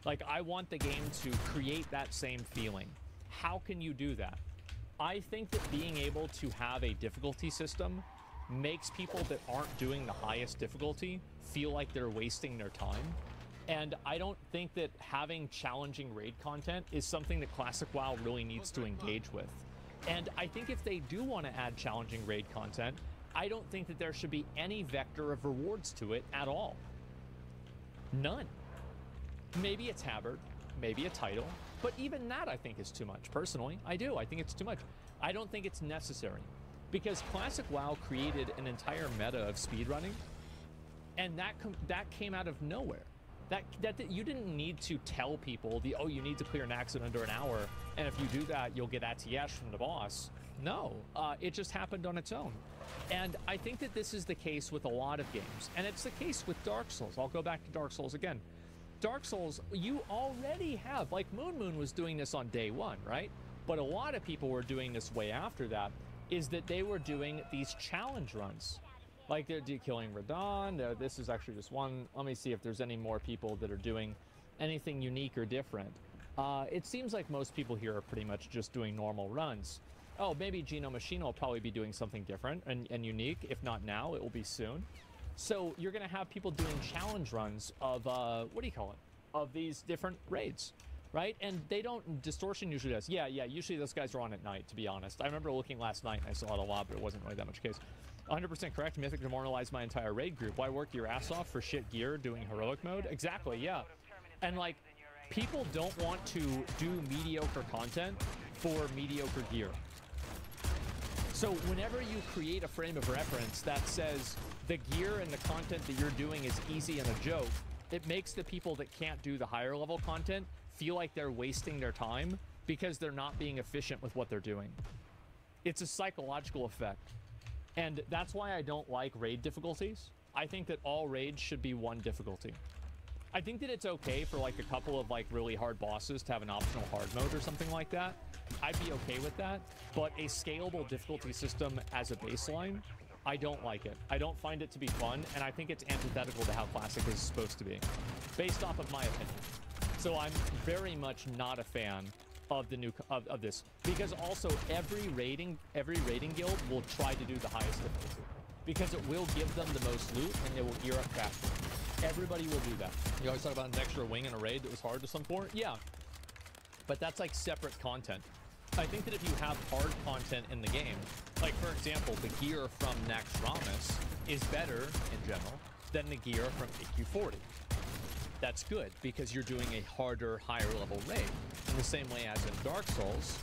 Like, I want the game to create that same feeling. How can you do that? I think that being able to have a difficulty system makes people that aren't doing the highest difficulty feel like they're wasting their time. And I don't think that having challenging raid content is something that Classic WoW really needs to engage with. And I think if they do want to add challenging raid content, I don't think that there should be any vector of rewards to it at all. None. Maybe a tabard, maybe a title, but even that I think is too much. Personally, I do. I think it's too much. I don't think it's necessary, because Classic WoW created an entire meta of speedrunning, And that came out of nowhere. That you didn't need to tell people you need to clear an exit under an hour, and if you do that, you'll get ATS from the boss. No, it just happened on its own. And I think that this is the case with a lot of games, and it's the case with Dark Souls. I'll go back to Dark Souls again. Dark Souls, you already have, like Moon was doing this on day one, right? But a lot of people were doing this way after that, is that they were doing these challenge runs. Like they're killing Radon. This is actually just one. Let me see if there's any more people that are doing anything unique or different. It seems like most people here are pretty much just doing normal runs. Oh, maybe Geno Machine will probably be doing something different and unique. If not now, it will be soon. So you're going to have people doing challenge runs of, what do you call it? Of these different raids, right? And they don't, Distortion usually does. Yeah, usually those guys are on at night, to be honest. I remember looking last night and I saw it a lot, but it wasn't really that much case. 100% correct. Mythic demoralized my entire raid group. Why work your ass off for shit gear doing heroic mode? Exactly, yeah. And like, people don't want to do mediocre content for mediocre gear. So whenever you create a frame of reference that says the gear and the content that you're doing is easy and a joke, it makes the people that can't do the higher level content feel like they're wasting their time because they're not being efficient with what they're doing. It's a psychological effect. And that's why I don't like raid difficulties. I think that all raids should be one difficulty. I think that it's okay for like a couple of like really hard bosses to have an optional hard mode or something like that. I'd be okay with that. But a scalable difficulty system as a baseline, I don't like it. I don't find it to be fun, and I think it's antithetical to how Classic is supposed to be, based off of my opinion. So I'm very much not a fan of the new of this, because also every raiding guild will try to do the highest difficulty because it will give them the most loot and it will gear up faster. Everybody will do that. You always talk about an extra wing in a raid that was hard to some point. Yeah, but that's like separate content. I think that if you have hard content in the game, like for example, the gear from Naxxramas is better in general than the gear from AQ40. That's good because you're doing a harder, higher level raid. In the same way as in Dark Souls,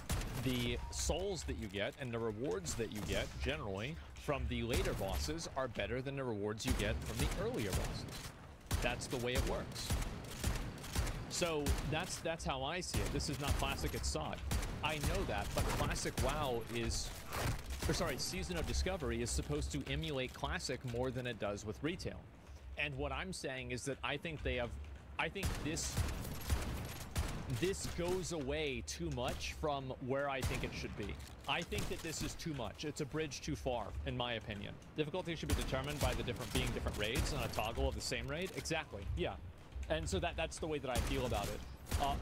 the souls that you get and the rewards that you get generally from the later bosses are better than the rewards you get from the earlier bosses. That's the way it works. So that's how I see it. This is not Classic, it's SOD. I know that, but Classic WoW is, or sorry, Season of Discovery is supposed to emulate Classic more than it does with retail. And what I'm saying is that I think this goes away too much from where I think it should be. I think that this is too much. It's a bridge too far, in my opinion. Difficulty should be determined by the different raids, not a toggle of the same raid. Exactly, yeah. And so that's the way that I feel about it.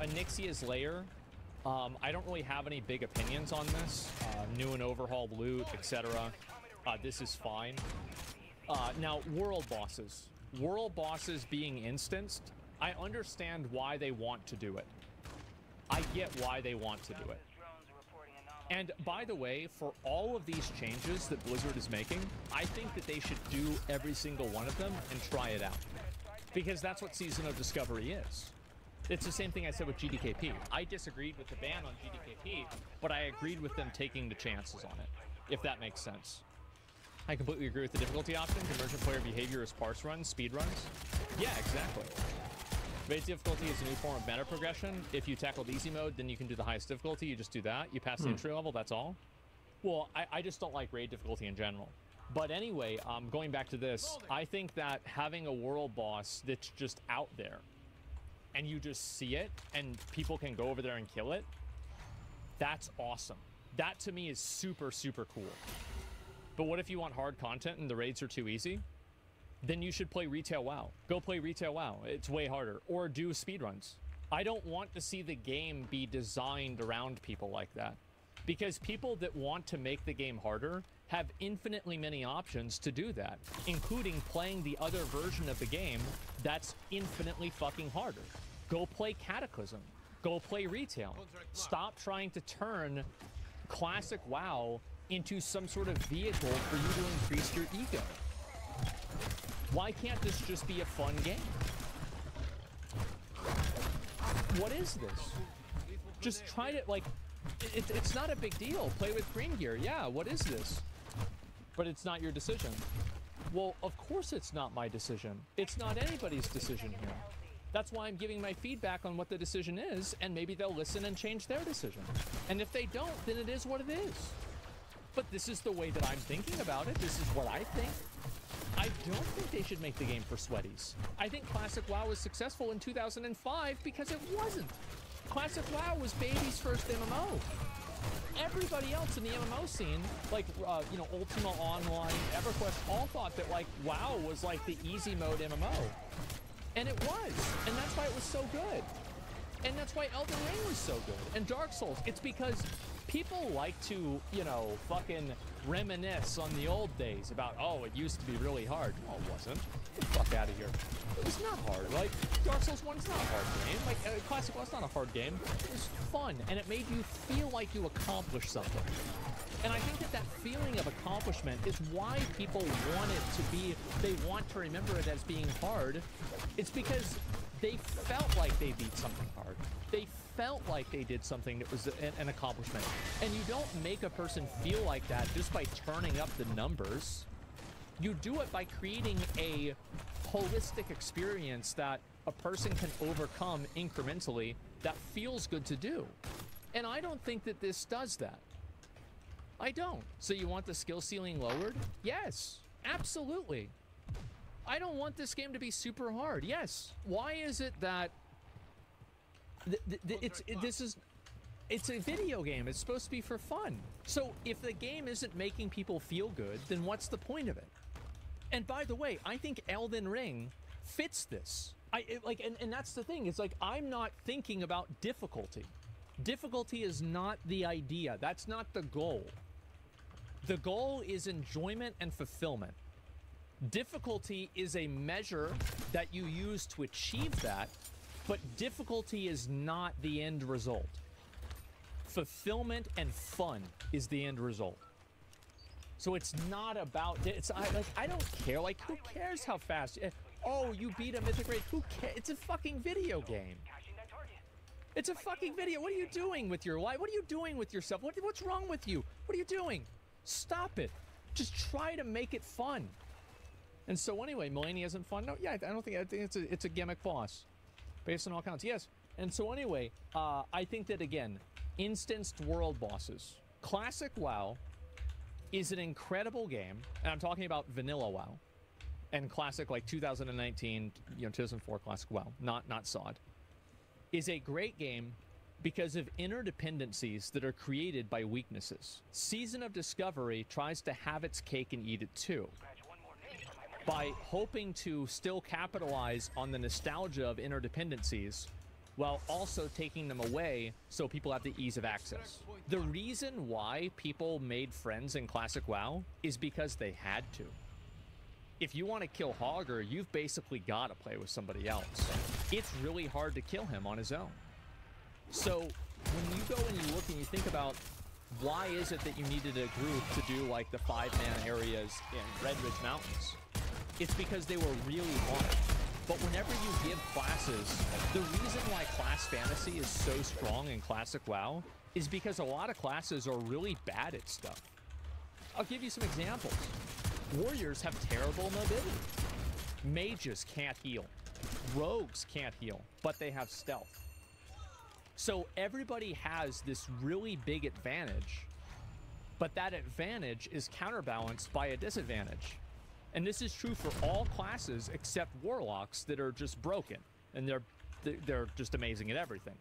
Onyxia's Lair, I don't really have any big opinions on this. New and overhauled loot, etc. This is fine. Now, world bosses. World bosses being instanced, I understand why they want to do it. I get why they want to do it. And by the way, for all of these changes that Blizzard is making, I think that they should do every single one of them and try it out. Because that's what Season of Discovery is. It's the same thing I said with GDKP. I disagreed with the ban on GDKP, but I agreed with them taking the chances on it, if that makes sense. I completely agree with the difficulty option. Convergent player behavior is parse runs, speed runs. Yeah, exactly. Raid difficulty is a new form of meta progression. If you tackled easy mode, then you can do the highest difficulty. You just do that. You pass the entry level, that's all. Well, I just don't like raid difficulty in general. But anyway, going back to this, I think that having a world boss that's just out there, and you just see it, and people can go over there and kill it, that's awesome. That to me is super, super cool. But what if you want hard content and the raids are too easy? Then you should play Retail WoW. Go play Retail WoW. It's way harder. Or do speedruns. I don't want to see the game be designed around people like that. Because people that want to make the game harder have infinitely many options to do that, including playing the other version of the game that's infinitely fucking harder. Go play Cataclysm. Go play Retail. Stop trying to turn Classic WoW into some sort of vehicle for you to increase your ego. Why can't this just be a fun game? What is this? Just try to, like, it's not a big deal. Play with green gear. Yeah, what is this? But it's not your decision. Well, of course it's not my decision. It's not anybody's decision here. That's why I'm giving my feedback on what the decision is, and maybe they'll listen and change their decision. And if they don't, then it is what it is. But this is the way that I'm thinking about it. This is what I think. I don't think they should make the game for sweaties. I think Classic WoW was successful in 2005 because it wasn't. Classic WoW was baby's first MMO. Everybody else in the MMO scene, like, you know, Ultima Online, EverQuest, all thought that, like, WoW was, like, the easy mode MMO. And it was. And that's why it was so good. And that's why Elden Ring was so good. And Dark Souls. It's because people like to, you know, fucking reminisce on the old days about, oh, it used to be really hard. No, it wasn't. Get the fuck out of here. It was not hard. Like, Dark Souls 1's not a hard game. Like, Classic WoW's not a hard game. It was fun, and it made you feel like you accomplished something. And I think that that feeling of accomplishment is why people want it to be, they want to remember it as being hard. It's because they felt like they beat something hard. They felt like they did something that was an accomplishment. And you don't make a person feel like that just by turning up the numbers. You do it by creating a holistic experience that a person can overcome incrementally that feels good to do. And I don't think that this does that. I don't. So you want the skill ceiling lowered? Yes, absolutely. I don't want this game to be super hard. Yes. Why is it that it's a video game? It's supposed to be for fun. So if the game isn't making people feel good, then what's the point of it? And by the way, I think Elden Ring fits this. And that's the thing. It's like, I'm not thinking about difficulty. Difficulty is not the idea. That's not the goal. The goal is enjoyment and fulfillment. Difficulty is a measure that you use to achieve that, but difficulty is not the end result. Fulfillment and fun is the end result. So it's not about, I don't care. Like, who cares how fast? Oh, you beat a mythic raid. Who cares? It's a fucking video game. It's a fucking video. What are you doing with your life? What are you doing with yourself? What's wrong with you? What are you doing? Stop it. Just try to make it fun. And so anyway, Melania isn't fun? No, yeah, I think it's a gimmick boss. Based on all counts, yes. And so anyway, I think that, again, instanced world bosses. Classic WoW is an incredible game, and I'm talking about vanilla WoW. And classic, like 2019, 2004 classic WoW, not SOD. Is a great game because of interdependencies that are created by weaknesses. Season of Discovery tries to have its cake and eat it too, by hoping to still capitalize on the nostalgia of interdependencies while also taking them away so people have the ease of access. The reason why people made friends in Classic WoW is because they had to. If you want to kill Hogger, you've basically got to play with somebody else. It's really hard to kill him on his own. So when you go and you look and you think about why is it that you needed a group to do like the 5-man areas in Red Ridge Mountains, it's because they were really hard. But whenever you give classes, the reason why class fantasy is so strong in Classic WoW is because a lot of classes are really bad at stuff. I'll give you some examples. Warriors have terrible mobility. Mages can't heal. Rogues can't heal, but they have stealth. So everybody has this really big advantage, but that advantage is counterbalanced by a disadvantage. And this is true for all classes except warlocks that are just broken, and they're just amazing at everything.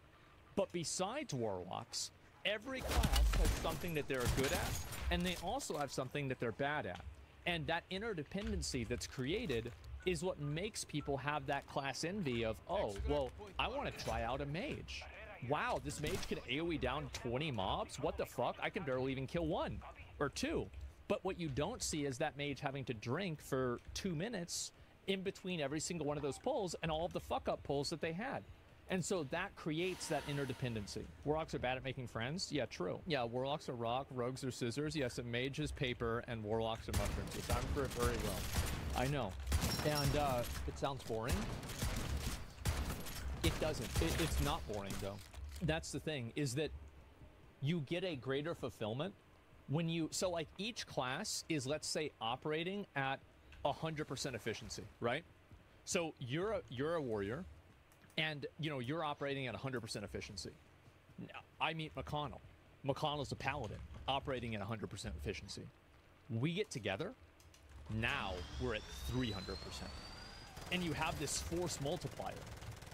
But besides warlocks, every class has something that they're good at, and they also have something that they're bad at. And that interdependency that's created is what makes people have that class envy of, oh, well, I want to try out a mage. Wow, this mage can AoE down 20 mobs? What the fuck? I can barely even kill 1 or 2. But what you don't see is that mage having to drink for 2 minutes in between every single one of those pulls and all of the fuck-up pulls that they had. And so that creates that interdependency. Warlocks are bad at making friends? Yeah, true. Yeah, warlocks are rock, rogues are scissors. Yes, a mage is paper, and warlocks are mushrooms. Which I'm for very well. I know. And it sounds boring. It doesn't. It's not boring, though. That's the thing, is that you get a greater fulfillment when you... So, like, each class is, let's say, operating at 100% efficiency, right? So you're a warrior, and you know you're operating at 100% efficiency. I meet McConnell. McConnell's a paladin, operating at 100% efficiency. We get together, now we're at 300%. And you have this force multiplier,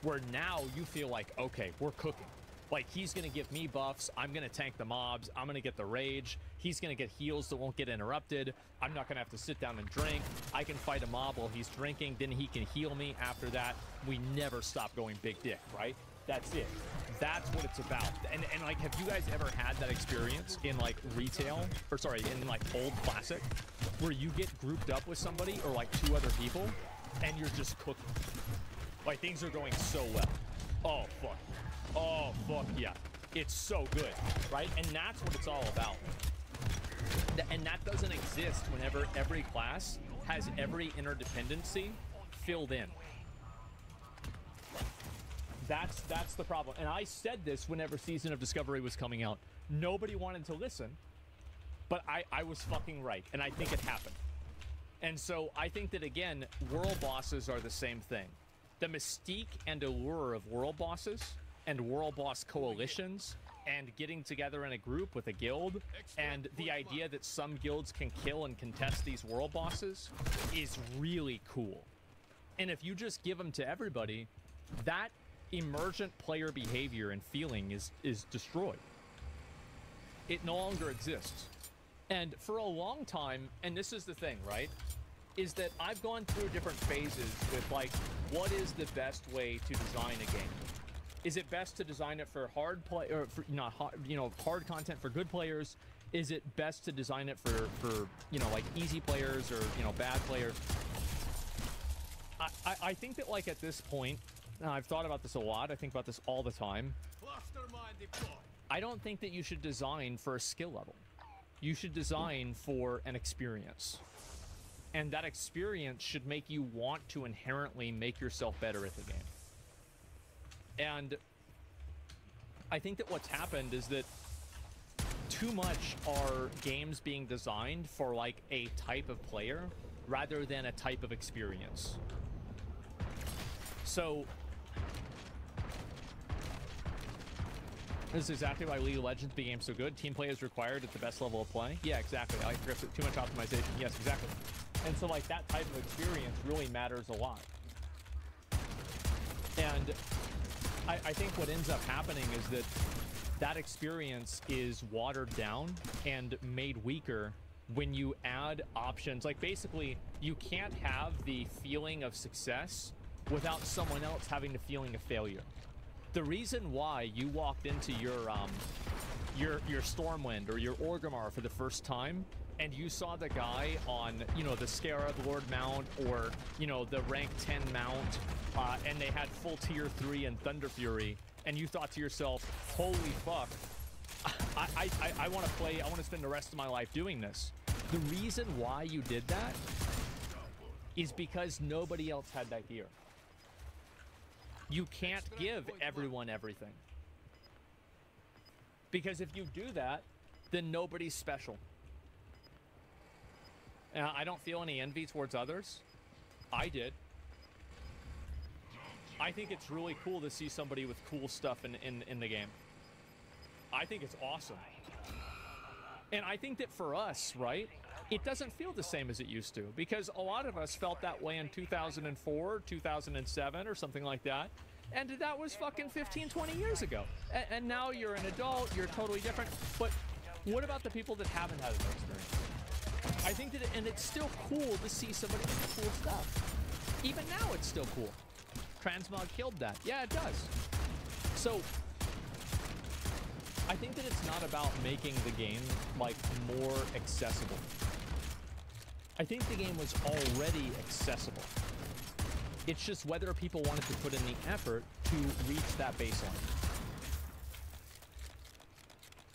where now you feel like, okay, we're cooking. Like, he's going to give me buffs, I'm going to tank the mobs, I'm going to get the rage, he's going to get heals that won't get interrupted, I'm not going to have to sit down and drink, I can fight a mob while he's drinking, then he can heal me after that. We never stop going big dick, right? That's it. That's what it's about. And like, have you guys ever had that experience in like retail, or sorry, in like old classic, where you get grouped up with somebody or like 2 other people, and you're just cooking? Like, things are going so well. Oh, fuck. Oh, fuck yeah. It's so good, right? And that's what it's all about. And that doesn't exist whenever every class has every interdependency filled in. That's the problem. And I said this whenever Season of Discovery was coming out. Nobody wanted to listen, but I was fucking right, and I think it happened. And so I think that, again, world bosses are the same thing. The mystique and allure of world bosses and world boss coalitions and getting together in a group with a guild, and the idea that some guilds can kill and contest these world bosses is really cool. And if you just give them to everybody, that emergent player behavior and feeling is destroyed. It no longer exists. And for a long time, and this is the thing, right, is that I've gone through different phases with, like, what is the best way to design a game? Is it best to design it for hard play, or for not hard, you know, hard content for good players? Is it best to design it for you know, like easy players or, you know, bad players? I think that, like, at this point, I've thought about this a lot. I think about this all the time. I don't think that you should design for a skill level. You should design for an experience. And that experience should make you want to inherently make yourself better at the game. And I think that what's happened is that too much are games being designed for, like, a type of player rather than a type of experience. So this is exactly why League of Legends became so good. Team play is required at the best level of play. Yeah, exactly. I like too much optimization. Yes, exactly. And so, like, that type of experience really matters a lot. And I think what ends up happening is that that experience is watered down and made weaker when you add options. Like, basically, you can't have the feeling of success without someone else having the feeling of failure. The reason why you walked into your Stormwind or your Orgrimmar for the first time, and you saw the guy on, you know, the Scarab Lord mount, or, you know, the rank 10 mount, and they had full tier 3 and Thunder Fury, and you thought to yourself, holy fuck, I want to play, I want to spend the rest of my life doing this. The reason why you did that is because nobody else had that gear. You can't give everyone everything. Because if you do that, then nobody's special. I don't feel any envy towards others. I did. I think it's really cool to see somebody with cool stuff in the game. I think it's awesome. And I think that for us, right, it doesn't feel the same as it used to, because a lot of us felt that way in 2004, 2007, or something like that. And that was fucking 15, 20 years ago. And now you're an adult, you're totally different. But what about the people that haven't had that experience? I think that, and it's still cool to see somebody with cool stuff. Even now, it's still cool. Transmog killed that. Yeah, it does. So I think that it's not about making the game, like, more accessible. I think the game was already accessible. It's just whether people wanted to put in the effort to reach that baseline.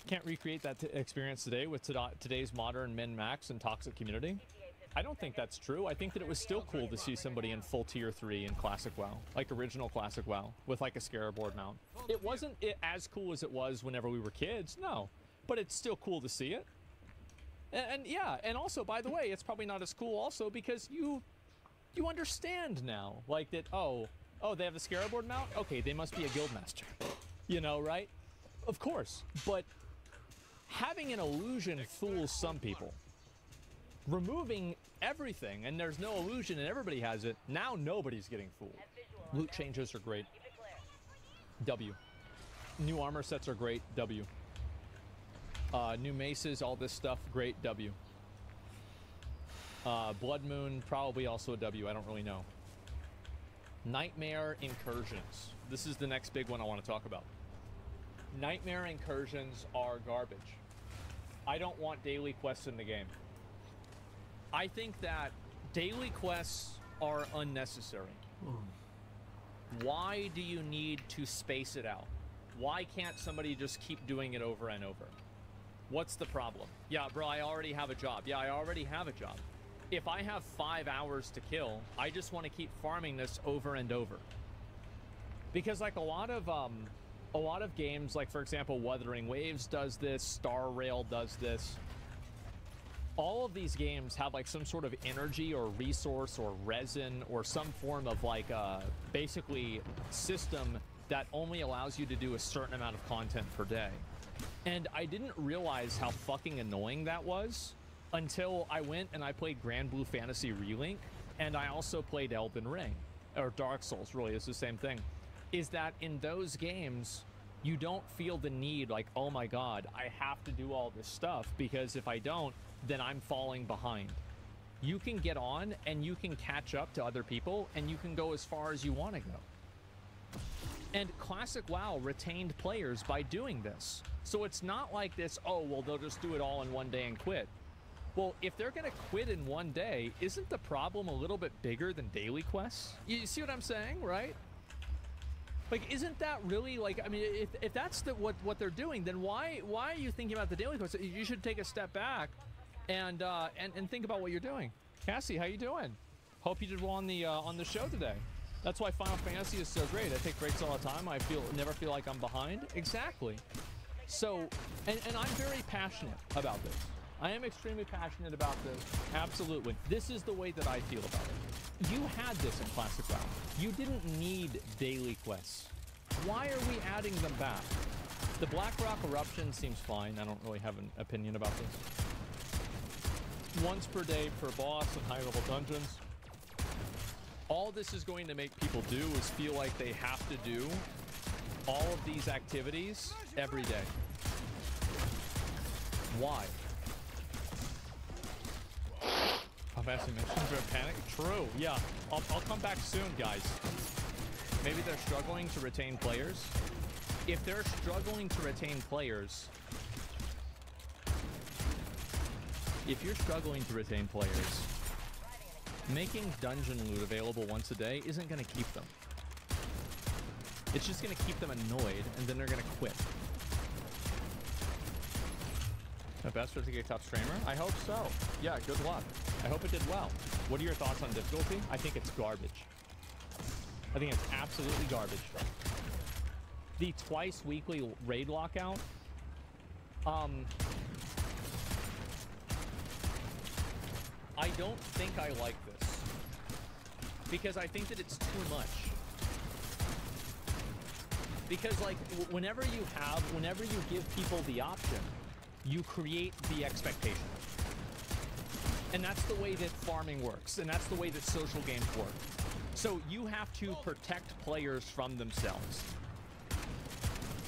Can't recreate that experience today with today's modern min-max and toxic community. I don't think that's true. I think that it was still cool to see somebody in full tier 3 in Classic WoW, like original Classic WoW, with like a Scarab board mount. It wasn't as cool as it was whenever we were kids, no, but it's still cool to see it. And yeah, and also, by the way, it's probably not as cool also because you understand now, like that, oh, they have the Scarab board mount? Okay, they must be a guildmaster. You know, right? Of course, but having an illusion fools some people. Removing everything, and there's no illusion and everybody has it, now nobody's getting fooled. Loot changes are great. W. New armor sets are great. W. New maces, all this stuff, great. W. Blood Moon, probably also a W. I don't really know. Nightmare Incursions. This is the next big one I want to talk about. Nightmare Incursions are garbage. I don't want daily quests in the game. I think that daily quests are unnecessary. Why do you need to space it out? Why can't somebody just keep doing it over and over? What's the problem? Yeah, bro, I already have a job. Yeah, I already have a job. If I have 5 hours to kill, I just want to keep farming this over and over. Because like a lot of games, like for example, Wuthering Waves does this, Star Rail does this. All of these games have like some sort of energy or resource or resin or some form of like basically system that only allows you to do a certain amount of content per day. And I didn't realize how fucking annoying that was until I went and I played Grand Blue Fantasy Relink, and I also played Elden Ring, or Dark Souls, really, it's the same thing. Is that in those games, you don't feel the need like, oh my god, I have to do all this stuff, because if I don't, then I'm falling behind. You can get on and you can catch up to other people and you can go as far as you want to go. And Classic WoW retained players by doing this. So it's not like this, oh, well, they'll just do it all in one day and quit. Well, if they're going to quit in one day, isn't the problem a little bit bigger than daily quests? You see what I'm saying, right? Like, isn't that really, like, I mean, if that's what they're doing, then why are you thinking about the daily quests? You should take a step back and think about what you're doing. Cassie, how you doing? Hope you did well on the show today. That's why Final Fantasy is so great. I take breaks all the time. I never feel like I'm behind. Exactly. So, and I'm very passionate about this. I am extremely passionate about this. Absolutely. This is the way that I feel about it. You had this in Classic WoW. You didn't need daily quests. Why are we adding them back? The Blackrock Eruption seems fine. I don't really have an opinion about this. Once per day per boss in high-level dungeons. All this is going to make people do is feel like they have to do all of these activities every day. Why? How fast you mentioned for a panic? True, yeah. I'll come back soon, guys. Maybe they're struggling to retain players. If they're struggling to retain players, making dungeon loot available once a day isn't going to keep them. It's just going to keep them annoyed, and then they're going to quit. The best way to get top streamer? I hope so. Yeah, good luck. I hope it did well. What are your thoughts on difficulty? I think it's garbage. I think it's absolutely garbage. The twice weekly raid lockout. I don't think I like this. Because I think that it's too much. Because, like, whenever you give people the option, you create the expectation. And that's the way that farming works, and that's the way that social games work. So you have to protect players from themselves.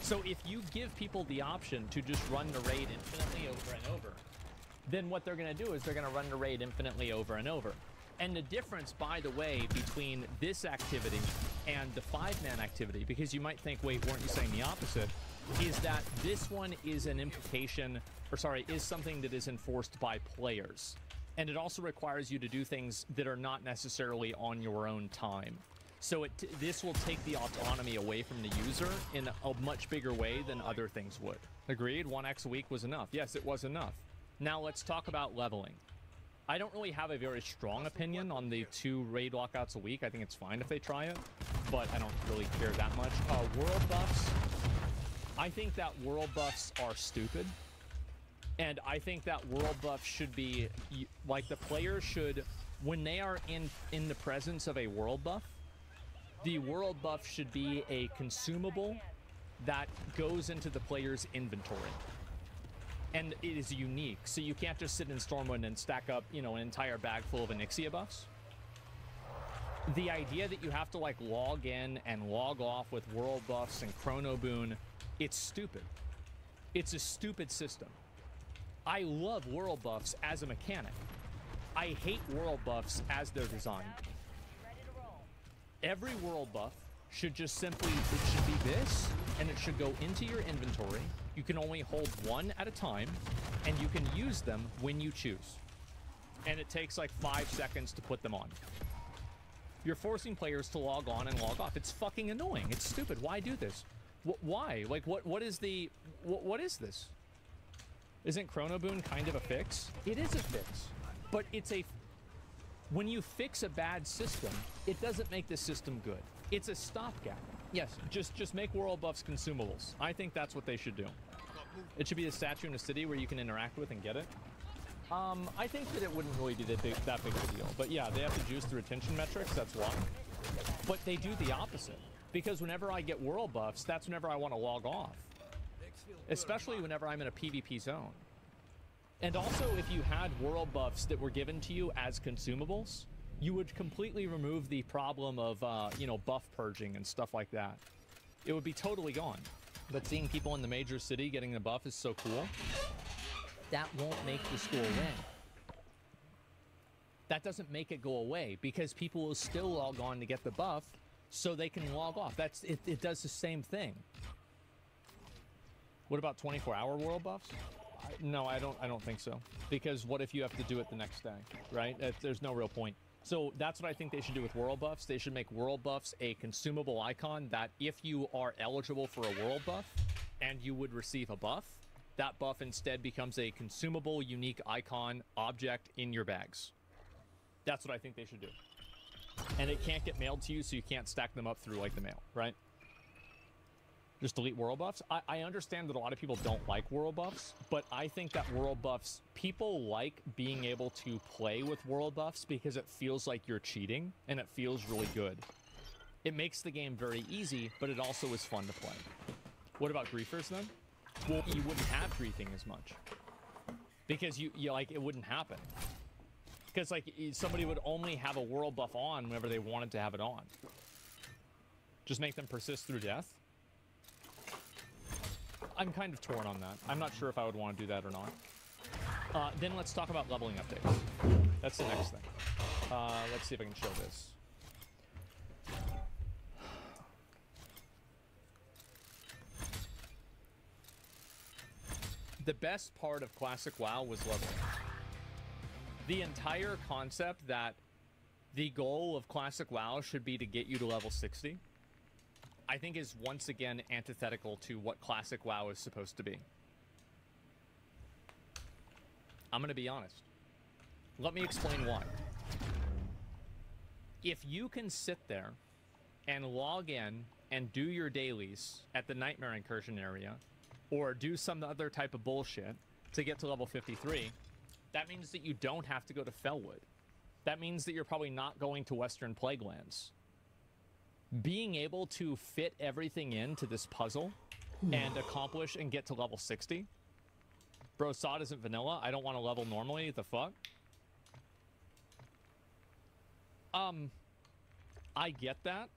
So if you give people the option to just run the raid infinitely over and over, then what they're going to do is they're going to run the raid infinitely over and over. And the difference, by the way, between this activity and the 5-man activity, because you might think, wait, weren't you saying the opposite, is that this one is an implication, or sorry, is something that is enforced by players. And it also requires you to do things that are not necessarily on your own time. So this will take the autonomy away from the user in a much bigger way than other things would. Agreed? 1x a week was enough. Yes, it was enough. Now let's talk about leveling. I don't really have a very strong opinion on the 2 raid lockouts a week. I think it's fine if they try it, but I don't really care that much. World buffs. I think that world buffs are stupid. And I think that world buff should be, like, the player should, when they are in the presence of a world buff, the world buff should be a consumable that goes into the player's inventory. And it is unique, so you can't just sit in Stormwind and stack up, you know, an entire bag full of Onyxia buffs. The idea that you have to, like, log in and log off with world buffs and Chrono Boon, it's stupid. It's a stupid system. I love world buffs as a mechanic. I hate world buffs as they're designed. Every world buff should just simply, it should be this, and it should go into your inventory. You can only hold one at a time, and you can use them when you choose. And it takes like 5 seconds to put them on. You're forcing players to log on and log off. It's fucking annoying. It's stupid. Why do this? Why? Like, what is the... What is this? Isn't Chrono Boon kind of a fix? It is a fix. But it's a... When you fix a bad system, it doesn't make the system good. It's a stopgap. Yes, just make world buffs consumables. I think that's what they should do. It should be a statue in a city where you can interact with and get it. I think that it wouldn't really be that big of a deal. But yeah, they have to juice the retention metrics, that's why. But they do the opposite. Because whenever I get world buffs, that's whenever I want to log off. Especially whenever I'm in a PvP zone. And also, if you had world buffs that were given to you as consumables, you would completely remove the problem of, you know, buff purging and stuff like that. It would be totally gone. But seeing people in the major city getting the buff is so cool. That won't make the school win. That doesn't make it go away, because people will still log on to get the buff so they can log off. That's it. It does the same thing. What about 24-hour world buffs? No, I don't think so. Because what if you have to do it the next day, right? There's no real point. So that's what I think they should do with world buffs. They should make world buffs a consumable icon that if you are eligible for a world buff and you would receive a buff, that buff instead becomes a consumable, unique icon object in your bags. That's what I think they should do. And it can't get mailed to you, so you can't stack them up through, like, the mail, right? Just delete world buffs. I understand that a lot of people don't like world buffs, but I think that world buffs, people like being able to play with world buffs because it feels like you're cheating, and it feels really good. It makes the game very easy, but it also is fun to play. What about griefers, then? Well, you wouldn't have griefing as much. Because you like, it wouldn't happen. Because, like, somebody would only have a world buff on whenever they wanted to have it on. Just make them persist through death? I'm kind of torn on that. I'm not sure if I would want to do that or not. Then let's talk about leveling updates. That's the next thing. Let's see if I can show this. The best part of Classic WoW was leveling. The entire concept that the goal of Classic WoW should be to get you to level 60, I think is once again antithetical to what Classic WoW is supposed to be. I'm going to be honest. Let me explain why. If you can sit there and log in and do your dailies at the Nightmare Incursion area, or do some other type of bullshit to get to level 53, that means that you don't have to go to Felwood. That means that you're probably not going to Western Plaguelands. Being able to fit everything into this puzzle and accomplish and get to level 60. Bro, SOD isn't vanilla. I don't want to level normally. The fuck? I get that.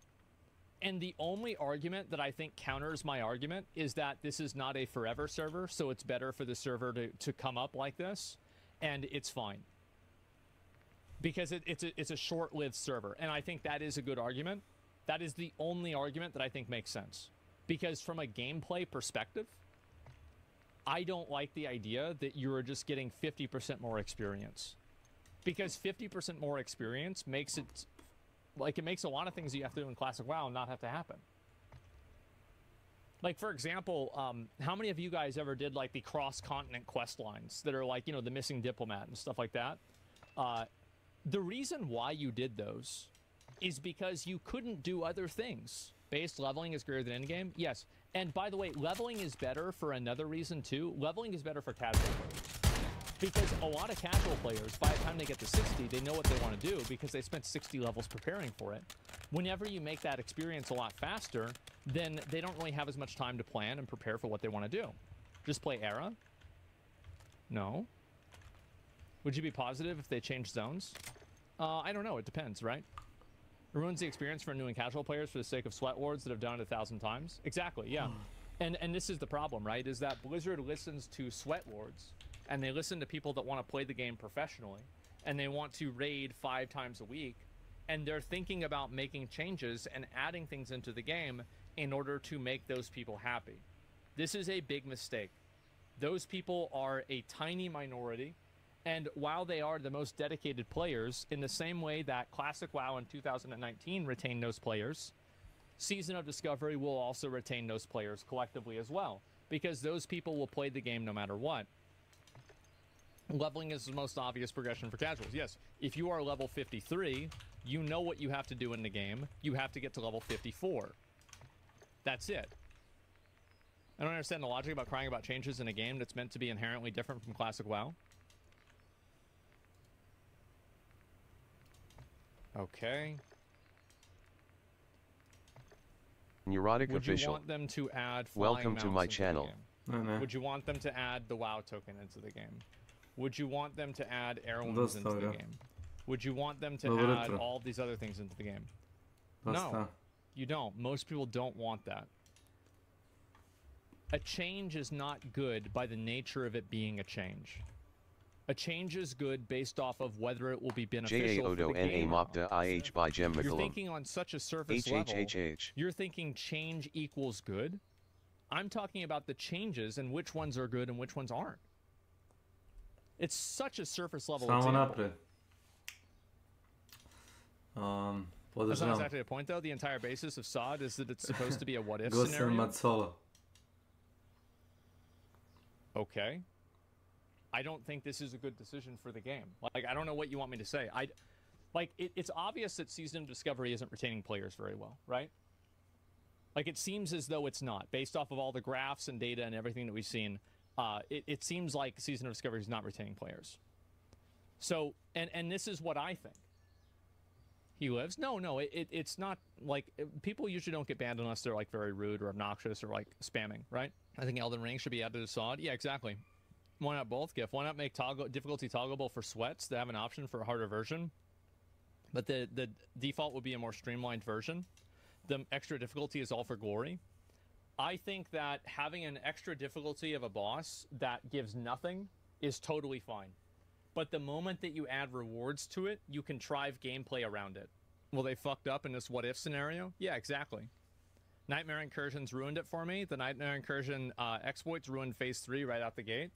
And the only argument that I think counters my argument is that this is not a forever server, so it's better for the server to come up like this, and it's fine. Because it's a short-lived server, and I think that is a good argument. That is the only argument that I think makes sense. Because from a gameplay perspective, I don't like the idea that you're just getting 50% more experience. Because 50% more experience makes it... Like, it makes a lot of things you have to do in Classic WoW not have to happen. Like, for example, how many of you guys ever did, like, the cross-continent quest lines that are, like, you know, the missing diplomat and stuff like that? The reason why you did those is because you couldn't do other things. Base leveling is greater than endgame? Yes. And, by the way, leveling is better for another reason, too. Leveling is better for casual players. Because a lot of casual players, by the time they get to 60, they know what they want to do because they spent 60 levels preparing for it. Whenever you make that experience a lot faster, then they don't really have as much time to plan and prepare for what they want to do. Just play Era? No. Would you be positive if they changed zones? I don't know. It depends, right? It ruins the experience for new and casual players for the sake of sweat wards that have done it 1,000 times. Exactly, yeah. And this is the problem, right? Is that Blizzard listens to sweat wards, and they listen to people that want to play the game professionally, and they want to raid 5 times a week, and they're thinking about making changes and adding things into the game in order to make those people happy. This is a big mistake. Those people are a tiny minority, and while they are the most dedicated players, in the same way that Classic WoW in 2019 retained those players, Season of Discovery will also retain those players collectively as well, because those people will play the game no matter what. Leveling is the most obvious progression for casuals. Yes, if you are level 53, you know what you have to do in the game. You have to get to level 54. That's it. I don't understand the logic about crying about changes in a game that's meant to be inherently different from Classic WoW. Okay. Neurotic Would official. you want them to add flying Welcome to mounts my into the channel. game? Would you want them to add the WoW token into the game? Would you want them to add heirlooms into the game? Would you want them to add all of these other things into the game? No, you don't. Most people don't want that. A change is not good by the nature of it being a change. A change is good based off of whether it will be beneficial for the game. You're thinking on such a surface level. You're thinking change equals good. I'm talking about the changes and which ones are good and which ones aren't. It's such a surface level example. That's not exactly the point, though. The entire basis of SOD is that it's supposed to be a what-if scenario. Okay. I don't think this is a good decision for the game. Like, I don't know what you want me to say. It's obvious that Season of Discovery isn't retaining players very well, right? Like, it seems as though it's not. Based off of all the graphs and data and everything that we've seen, it seems like Season of Discovery is not retaining players. So, and this is what I think. He lives? No, it's not like... People usually don't get banned unless they're, like, very rude or obnoxious or, like, spamming, right? I think Elden Ring should be added to SOD. Yeah, exactly. Why not both, GIF? Why not make difficulty toggleable for sweats to have an option for a harder version? But the default would be a more streamlined version. The extra difficulty is all for glory. I think that having an extra difficulty of a boss that gives nothing is totally fine. But the moment that you add rewards to it, you can drive gameplay around it. Well, they fucked up in this what-if scenario? Yeah, exactly. Nightmare Incursions ruined it for me. The Nightmare Incursion exploits ruined Phase 3 right out the gate.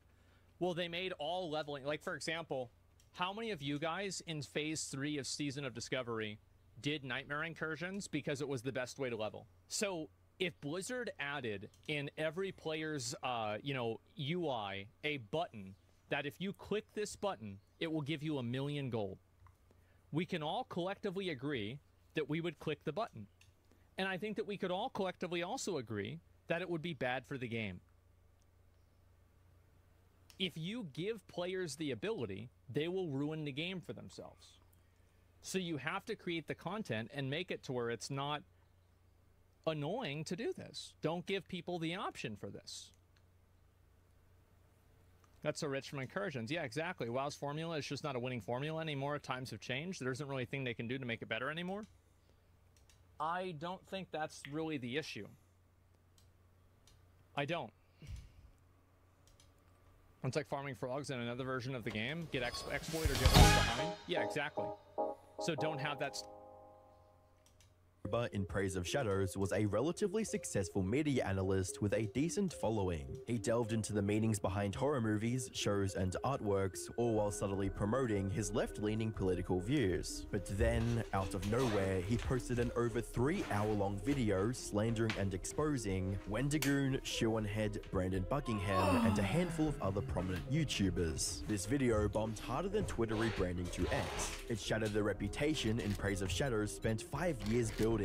Well, they made all leveling... Like, for example, how many of you guys in Phase 3 of Season of Discovery did Nightmare Incursions because it was the best way to level? So, if Blizzard added in every player's, UI a button that if you click this button, it will give you 1,000,000 gold, we can all collectively agree that we would click the button. And I think that we could all collectively also agree that it would be bad for the game. If you give players the ability, they will ruin the game for themselves. So you have to create the content and make it to where it's not annoying to do this. Don't give people the option for this. That's so rich from Incursions. Yeah, exactly. WoW's formula is just not a winning formula anymore. Times have changed. There isn't really a thing they can do to make it better anymore. I don't think that's really the issue. I don't. It's like farming frogs in another version of the game. Get exploit or get left behind. Yeah, exactly. So don't have that... In Praise of Shadows was a relatively successful media analyst with a decent following. He delved into the meanings behind horror movies, shows, and artworks, all while subtly promoting his left-leaning political views. But then, out of nowhere, he posted an over 3-hour-long video slandering and exposing Wendigoon, Shoenhead, Brandon Buckingham, and a handful of other prominent YouTubers. This video bombed harder than Twitter rebranding to X. It shattered the reputation In Praise of Shadows spent 5 years building.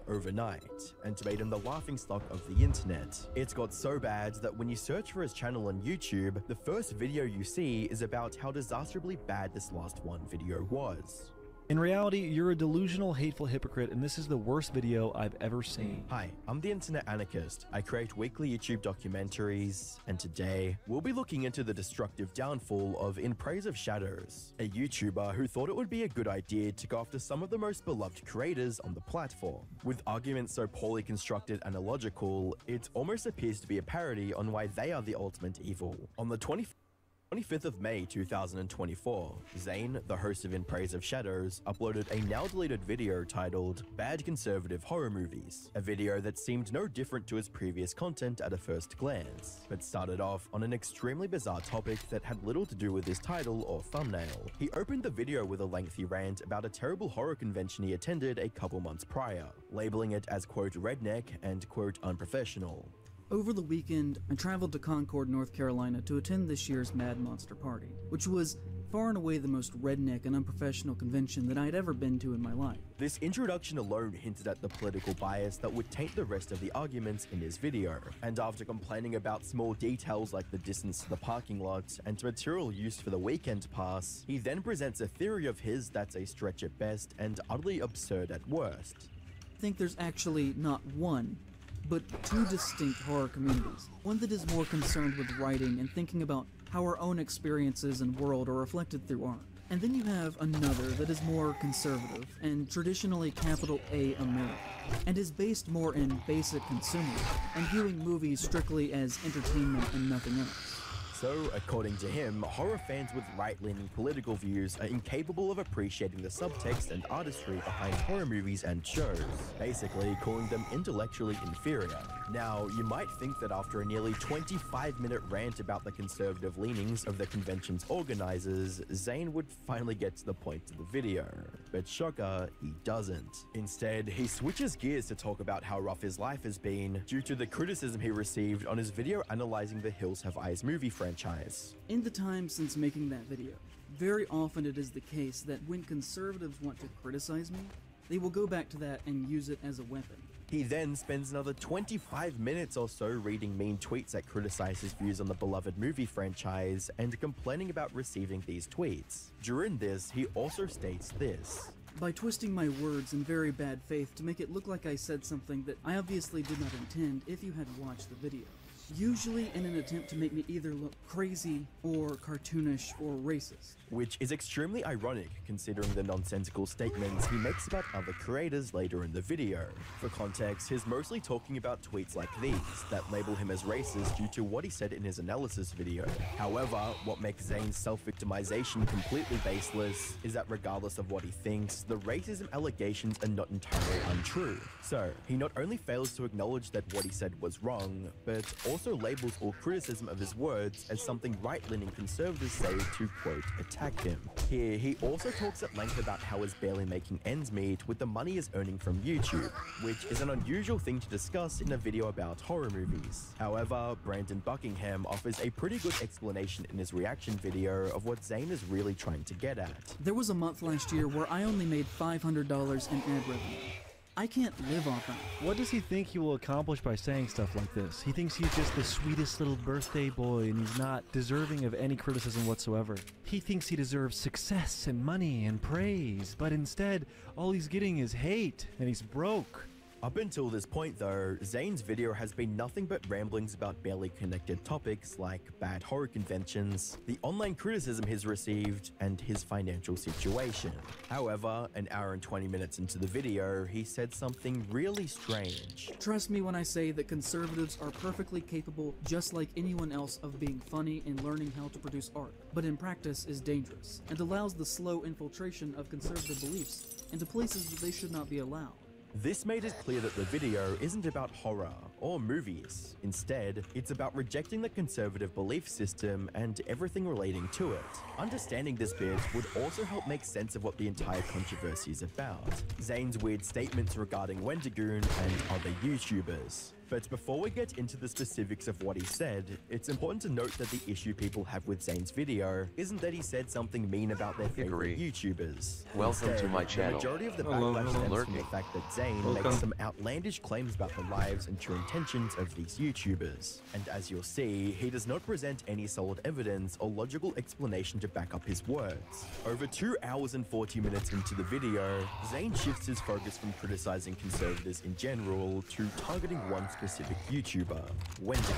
overnight, and made him the laughingstock of the internet. It's got so bad that when you search for his channel on YouTube, the first video you see is about how disastrously bad this last one video was. In reality, you're a delusional, hateful hypocrite, and this is the worst video I've ever seen. Hi, I'm the Internet Anarchist. I create weekly YouTube documentaries, and today, we'll be looking into the destructive downfall of In Praise of Shadows, a YouTuber who thought it would be a good idea to go after some of the most beloved creators on the platform. With arguments so poorly constructed and illogical, it almost appears to be a parody on why they are the ultimate evil. On the 25th of May 2024, Zane, the host of In Praise of Shadows, uploaded a now-deleted video titled Bad Conservative Horror Movies, a video that seemed no different to his previous content at a first glance, but started off on an extremely bizarre topic that had little to do with his title or thumbnail. He opened the video with a lengthy rant about a terrible horror convention he attended a couple months prior, labeling it as quote redneck and quote unprofessional. Over the weekend, I traveled to Concord, North Carolina to attend this year's Mad Monster Party, which was far and away the most redneck and unprofessional convention that I'd ever been to in my life. This introduction alone hinted at the political bias that would taint the rest of the arguments in his video, and after complaining about small details like the distance to the parking lot and material used for the weekend pass, he then presents a theory of his that's a stretch at best and utterly absurd at worst. I think there's actually not one, but two distinct horror communities. One that is more concerned with writing and thinking about how our own experiences and world are reflected through art. And then you have another that is more conservative and traditionally capital A American, and is based more in basic consumerism and viewing movies strictly as entertainment and nothing else. So, according to him, horror fans with right-leaning political views are incapable of appreciating the subtext and artistry behind horror movies and shows, basically calling them intellectually inferior. Now, you might think that after a nearly 25-minute rant about the conservative leanings of the convention's organizers, Zane would finally get to the point of the video. But shocker, he doesn't. Instead, he switches gears to talk about how rough his life has been due to the criticism he received on his video analyzing the Hills Have Eyes movie franchise. In the time since making that video, very often it is the case that when conservatives want to criticize me, they will go back to that and use it as a weapon. He then spends another 25 minutes or so reading mean tweets that criticize his views on the beloved movie franchise and complaining about receiving these tweets. During this, he also states this: by twisting my words in very bad faith to make it look like I said something that I obviously did not intend if you had watched the video. Usually in an attempt to make me either look crazy or cartoonish or racist. Which is extremely ironic considering the nonsensical statements he makes about other creators later in the video. For context, he's mostly talking about tweets like these that label him as racist due to what he said in his analysis video. However, what makes Zane's self-victimization completely baseless is that regardless of what he thinks, the racism allegations are not entirely untrue. So, he not only fails to acknowledge that what he said was wrong, but also labels all criticism of his words as something right-leaning conservatives say to, quote, attack him. Here, he also talks at length about how he's barely making ends meet with the money he's earning from YouTube, which is an unusual thing to discuss in a video about horror movies. However, Brandon Buckingham offers a pretty good explanation in his reaction video of what Zane is really trying to get at. There was a month last year where I only made $500 in ad revenue. I can't live off that. What does he think he will accomplish by saying stuff like this? He thinks he's just the sweetest little birthday boy and he's not deserving of any criticism whatsoever. He thinks he deserves success and money and praise, but instead, all he's getting is hate, and he's broke. Up until this point though, Zane's video has been nothing but ramblings about barely connected topics like bad horror conventions, the online criticism he's received, and his financial situation. However, an hour and 20 minutes into the video, he said something really strange. Trust me when I say that conservatives are perfectly capable, just like anyone else, of being funny and learning how to produce art, but in practice is dangerous and allows the slow infiltration of conservative beliefs into places that they should not be allowed. This made it clear that the video isn't about horror or movies. Instead, it's about rejecting the conservative belief system and everything relating to it. Understanding this bit would also help make sense of what the entire controversy is about. Zane's weird statements regarding Wendigoon and other YouTubers. But before we get into the specifics of what he said, it's important to note that the issue people have with Zane's video isn't that he said something mean about their favorite YouTubers. Welcome Instead, to my channel. The majority of the backlash stems from the fact that Zane makes some outlandish claims about the lives and true intentions of these YouTubers. And as you'll see, he does not present any solid evidence or logical explanation to back up his words. Over 2 hours and 40 minutes into the video, Zane shifts his focus from criticizing conservatives in general to targeting one specific YouTuber, Wendigo.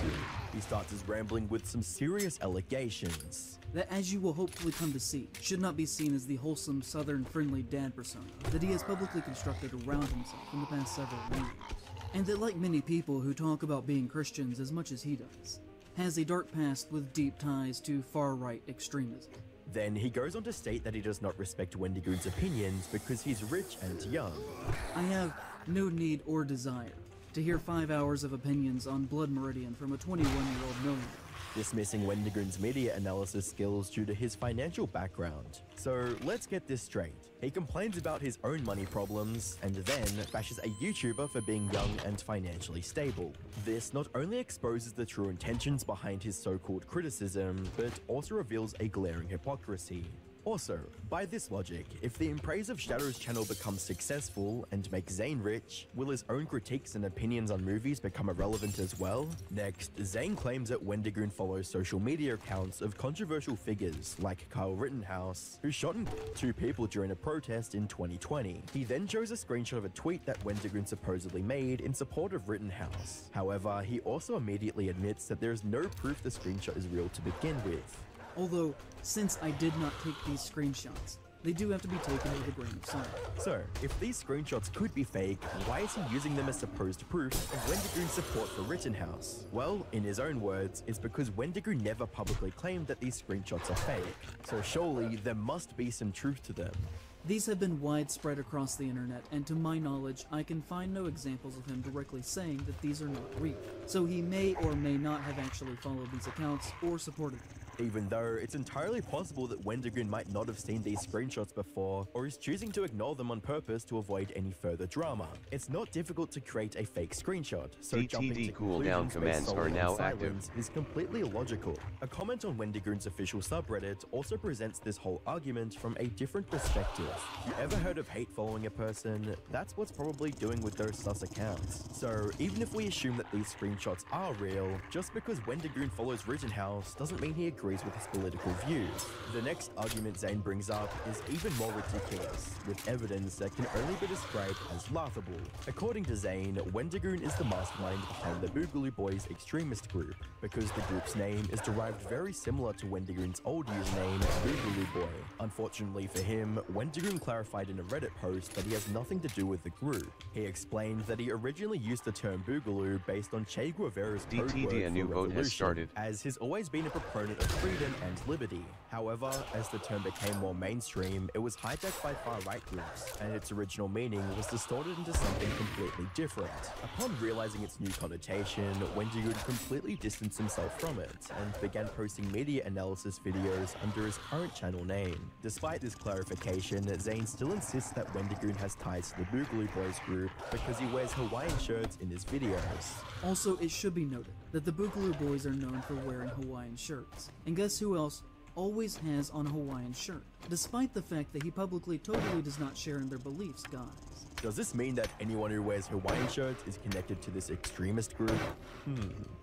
He starts his rambling with some serious allegations. That, as you will hopefully come to see, should not be seen as the wholesome, southern, friendly dad persona that he has publicly constructed around himself in the past several years. And that, like many people who talk about being Christians as much as he does, has a dark past with deep ties to far-right extremism. Then he goes on to state that he does not respect Wendigoon's opinions because he's rich and young. I have no need or desire to hear 5 hours of opinions on Blood Meridian from a 21-year-old millionaire. Dismissing Wendigoon's media analysis skills due to his financial background. So let's get this straight. He complains about his own money problems and then bashes a YouTuber for being young and financially stable. This not only exposes the true intentions behind his so-called criticism, but also reveals a glaring hypocrisy. Also, by this logic, if the Embrace of Shadows channel becomes successful and makes Zane rich, will his own critiques and opinions on movies become irrelevant as well? Next, Zane claims that Wendigoon follows social media accounts of controversial figures like Kyle Rittenhouse, who shot and killed 2 people during a protest in 2020. He then shows a screenshot of a tweet that Wendigoon supposedly made in support of Rittenhouse. However, he also immediately admits that there is no proof the screenshot is real to begin with. Although, since I did not take these screenshots, they do have to be taken with a grain of salt. So, if these screenshots could be fake, why is he using them as supposed proof of Wendigoon's support for Rittenhouse? Well, in his own words, it's because Wendigo never publicly claimed that these screenshots are fake. So surely, there must be some truth to them. These have been widespread across the internet, and to my knowledge, I can find no examples of him directly saying that these are not real. So he may or may not have actually followed these accounts or supported them. Even though it's entirely possible that Wendigoon might not have seen these screenshots before, or is choosing to ignore them on purpose to avoid any further drama. It's not difficult to create a fake screenshot, so jumping to cooldown commands are now active. Is completely illogical. A comment on Wendigoon's official subreddit also presents this whole argument from a different perspective. You ever heard of hate following a person? That's what's probably doing with those sus accounts. So even if we assume that these screenshots are real, just because Wendigoon follows Rittenhouse doesn't mean he agrees with his political views. The next argument Zane brings up is even more ridiculous, with evidence that can only be described as laughable. According to Zane, Wendigoon is the mastermind behind the Boogaloo Boys extremist group, because the group's name is derived very similar to Wendigoon's old username, Boogaloo Boy. Unfortunately for him, Wendigoon clarified in a Reddit post that he has nothing to do with the group. He explained that he originally used the term Boogaloo based on Che Guevara's code word a new for vote has started. as he's always been a proponent of freedom and liberty. However, as the term became more mainstream, it was hijacked by far-right groups, and its original meaning was distorted into something completely different. Upon realizing its new connotation, Wendigo completely distanced himself from it, and began posting media analysis videos under his current channel name. Despite this clarification, Zane still insists that Wendigo has ties to the Boogaloo Boys group because he wears Hawaiian shirts in his videos. Also, it should be noted that the Boogaloo Boys are known for wearing Hawaiian shirts. And guess who else always has on a Hawaiian shirt, despite the fact that he publicly totally does not share in their beliefs, guys. Does this mean that anyone who wears Hawaiian shirts is connected to this extremist group?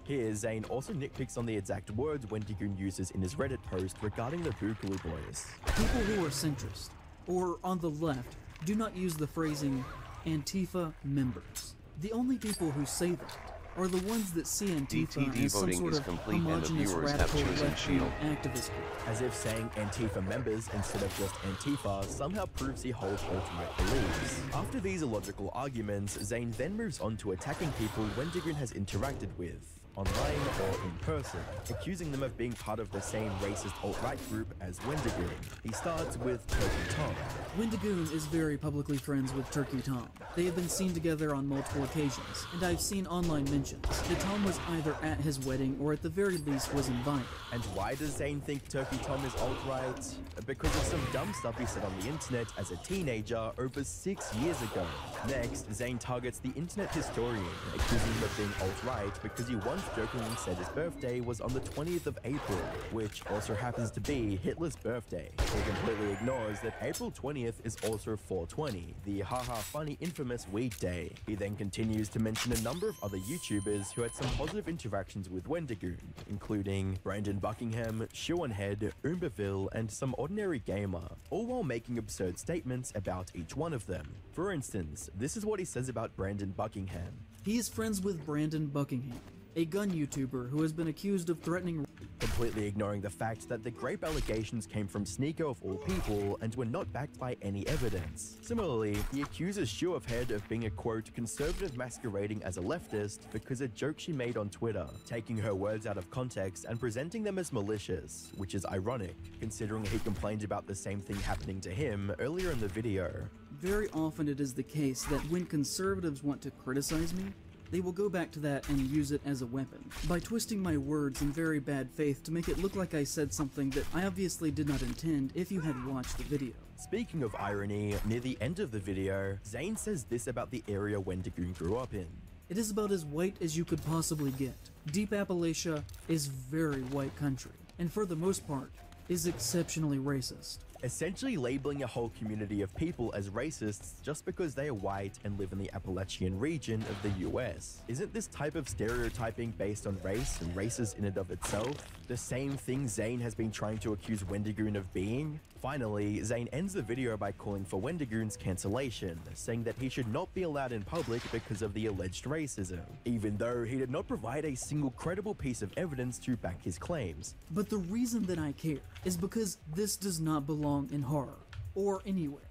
Here, Zane also nitpicks on the exact words Wendigo uses in his Reddit post regarding the Boogaloo Boys. People who are centrist, or on the left, do not use the phrasing Antifa members. The only people who say that are the ones that see Antifa as some sort of homogenous radical left-wing activist group. As if saying Antifa members instead of just Antifa somehow proves he holds alternate beliefs. After these illogical arguments, Zane then moves on to attacking people Wendigo has interacted with. online or in person, accusing them of being part of the same racist alt-right group as Wendigoon. He starts with Turkey Tom. Wendigoon is very publicly friends with Turkey Tom. They have been seen together on multiple occasions, and I've seen online mentions that Tom was either at his wedding or at the very least was invited. And why does Zane think Turkey Tom is alt-right? Because of some dumb stuff he said on the internet as a teenager over 6 years ago. Next, Zane targets the internet historian, accusing him of being alt-right because he once jokingly said his birthday was on the 20th of April, which also happens to be Hitler's birthday. He completely ignores that April 20th is also 420, the haha funny infamous weed day. He then continues to mention a number of other YouTubers who had some positive interactions with Wendigoon, including Brandon Buckingham, Shoonhead, Oombaville, and some ordinary gamer, all while making absurd statements about each one of them. For instance, this is what he says about Brandon Buckingham. He is friends with Brandon Buckingham, a gun YouTuber who has been accused of threatening, completely ignoring the fact that the grape allegations came from Sneeko of all people and were not backed by any evidence. Similarly, he accuses Shoonhead of being a quote conservative masquerading as a leftist because a joke she made on Twitter, taking her words out of context and presenting them as malicious, which is ironic, considering he complained about the same thing happening to him earlier in the video. Very often it is the case that when conservatives want to criticize me, they will go back to that and use it as a weapon, by twisting my words in very bad faith to make it look like I said something that I obviously did not intend if you had watched the video. Speaking of irony, near the end of the video, Zane says this about the area Wendigoon grew up in. It is about as white as you could possibly get. Deep Appalachia is very white country, and for the most part, is exceptionally racist. Essentially labeling a whole community of people as racists just because they are white and live in the Appalachian region of the US. Isn't this type of stereotyping based on race and racist in and of itself the same thing Zane has been trying to accuse Wendigoon of being? Finally, Zane ends the video by calling for Wendigoon's cancellation, saying that he should not be allowed in public because of the alleged racism, even though he did not provide a single credible piece of evidence to back his claims. But the reason that I care is because this does not belong in horror, or anywhere.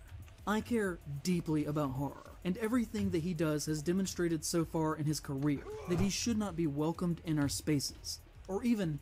I care deeply about horror, and everything that he does has demonstrated so far in his career that he should not be welcomed in our spaces, or even,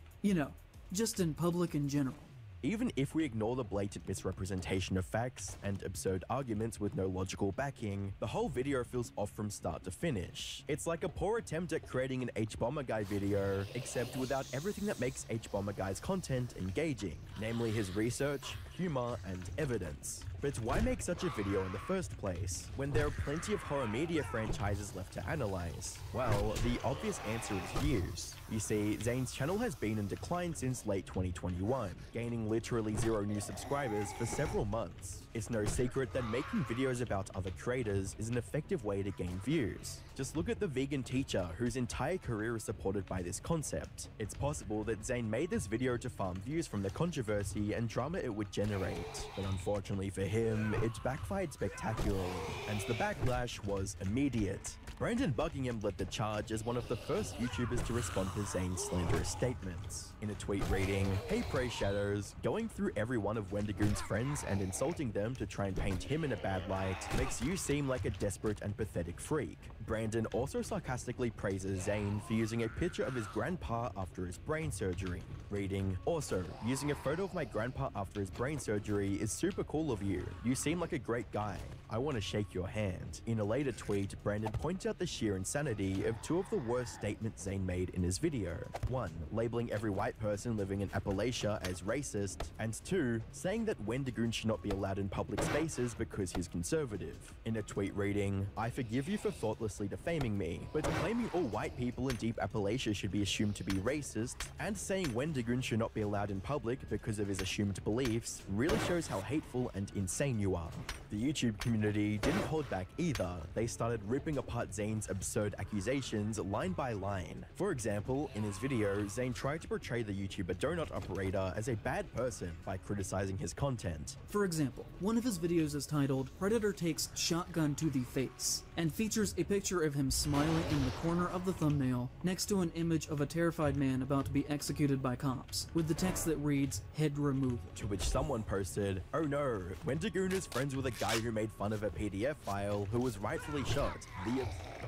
just in public in general. Even if we ignore the blatant misrepresentation of facts and absurd arguments with no logical backing, the whole video feels off from start to finish. It's like a poor attempt at creating an H-Bomber Guy video, except without everything that makes H-Bomber Guy's content engaging, namely his research, humor, and evidence. But why make such a video in the first place, when there are plenty of horror media franchises left to analyze? Well, the obvious answer is views. You see, Zane's channel has been in decline since late 2021, gaining literally 0 new subscribers for several months. It's no secret that making videos about other creators is an effective way to gain views. Just look at the vegan teacher whose entire career is supported by this concept. It's possible that Zane made this video to farm views from the controversy and drama it would generate, but unfortunately for him, it backfired spectacularly, and the backlash was immediate. Brandon Buckingham led the charge as one of the first YouTubers to respond to Zane's slanderous statements. In a tweet reading, "Hey Prey Shadows, going through every one of Wendigoon's friends and insulting them to try and paint him in a bad light makes you seem like a desperate and pathetic freak." Brandon also sarcastically praises Zane for using a picture of his grandpa after his brain surgery, reading, "Also, using a photo of my grandpa after his brain surgery is super cool of you. You seem like a great guy. I want to shake your hand." In a later tweet, Brandon points out the sheer insanity of 2 of the worst statements Zane made in his video. 1, labeling every white person living in Appalachia as racist, and 2, saying that Wendigoon should not be allowed in public spaces because he's conservative. In a tweet reading, "I forgive you for thoughtlessly defaming me, but claiming all white people in deep Appalachia should be assumed to be racist, and saying Wendigoon should not be allowed in public because of his assumed beliefs, really shows how hateful and insane you are." The YouTube community didn't hold back either. They started ripping apart Zane's absurd accusations line by line. For example, in his video, Zane tried to portray the YouTuber donut operator as a bad person by criticizing his content. For example, one of his videos is titled "Predator Takes Shotgun to the Face" and features a picture of him smiling in the corner of the thumbnail next to an image of a terrified man about to be executed by cops, with the text that reads, "Head removed." To which someone posted, "Oh no, Wendigoon is friends with a guy who made fun of a PDF file who was rightfully shot. The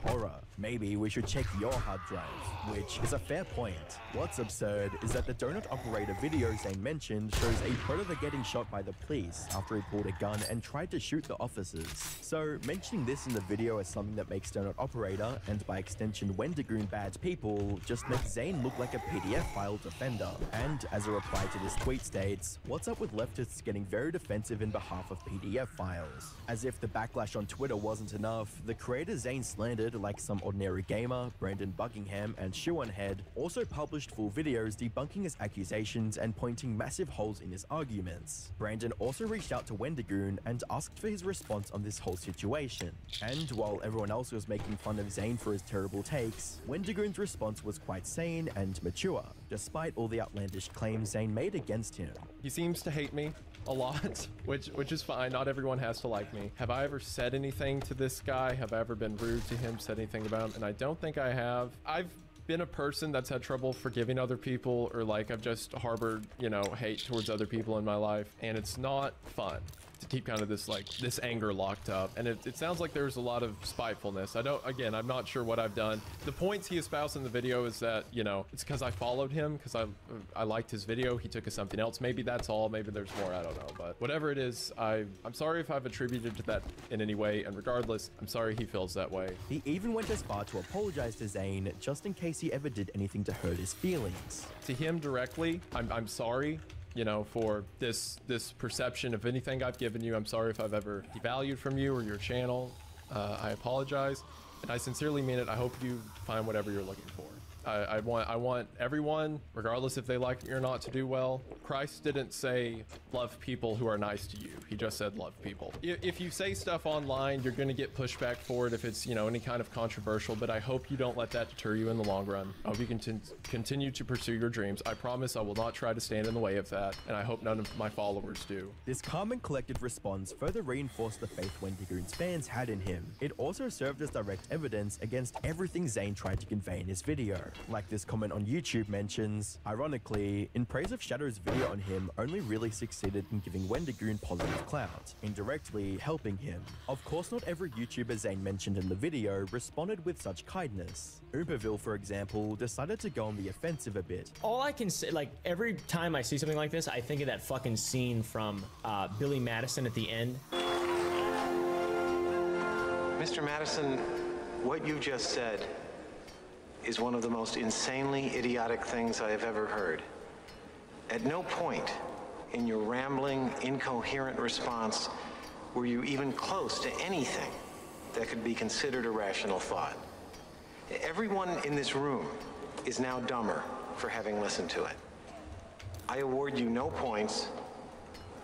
horror." Maybe we should check your hard drive, which is a fair point. What's absurd is that the donut operator video Zane mentioned shows a predator getting shot by the police after he pulled a gun and tried to shoot the officers. So mentioning this in the video as something that makes donut operator, and by extension Wendigoon bad people, just makes Zane look like a PDF file defender. And as a reply to this tweet states, what's up with leftists getting very defensive in behalf of PDF files? As if the backlash on Twitter wasn't enough, the creator Zane slandered, like some ordinary gamer, Brandon Buckingham, and Shoeonhead, also published full videos debunking his accusations and pointing massive holes in his arguments. Brandon also reached out to Wendigoon and asked for his response on this whole situation. And while everyone else was making fun of Zane for his terrible takes, Wendigoon's response was quite sane and mature, despite all the outlandish claims Zane made against him. He seems to hate me a lot, which is fine. Not everyone has to like me. Have I ever said anything to this guy? Have I ever been rude to him, said anything about him? And I don't think I have. I've been a person that's had trouble forgiving other people, or like I've just harbored, you know, hate towards other people in my life, and it's not fun to keep kind of this anger locked up. And it sounds like there's a lot of spitefulness. I'm not sure what I've done. The points he espoused in the video is that, you know, it's because I followed him, because I liked his video. He took us something else. Maybe that's all. Maybe there's more. I don't know. But whatever it is, I'm sorry if I've attributed to that in any way. And regardless, I'm sorry he feels that way. He even went as far to apologize to Zane, just in case he ever did anything to hurt his feelings. To him directly, I'm sorry, you know, for this perception of anything I've given you. I'm sorry if I've ever devalued from you or your channel. I apologize, and I sincerely mean it. I hope you find whatever you're looking for. I want everyone, regardless if they like me or not, to do well. Christ didn't say love people who are nice to you. He just said love people. If you say stuff online, you're going to get pushback for it if it's, you know, any kind of controversial, but I hope you don't let that deter you in the long run. I hope you can continue to pursue your dreams. I promise I will not try to stand in the way of that, and I hope none of my followers do. This calm and collected response further reinforced the faith Wendigoon's fans had in him. It also served as direct evidence against everything Zane tried to convey in his video. Like this comment on YouTube mentions, ironically, In Praise of Shadow's video on him only really succeeded in giving Wendigoon positive clout, indirectly helping him. Of course, not every YouTuber Zane mentioned in the video responded with such kindness. Oompaville, for example, decided to go on the offensive a bit. All I can say, like, every time I see something like this, I think of that fucking scene from Billy Madison at the end. Mr. Madison, what you just said is one of the most insanely idiotic things I have ever heard. At no point in your rambling, incoherent response were you even close to anything that could be considered a rational thought. Everyone in this room is now dumber for having listened to it. I award you no points,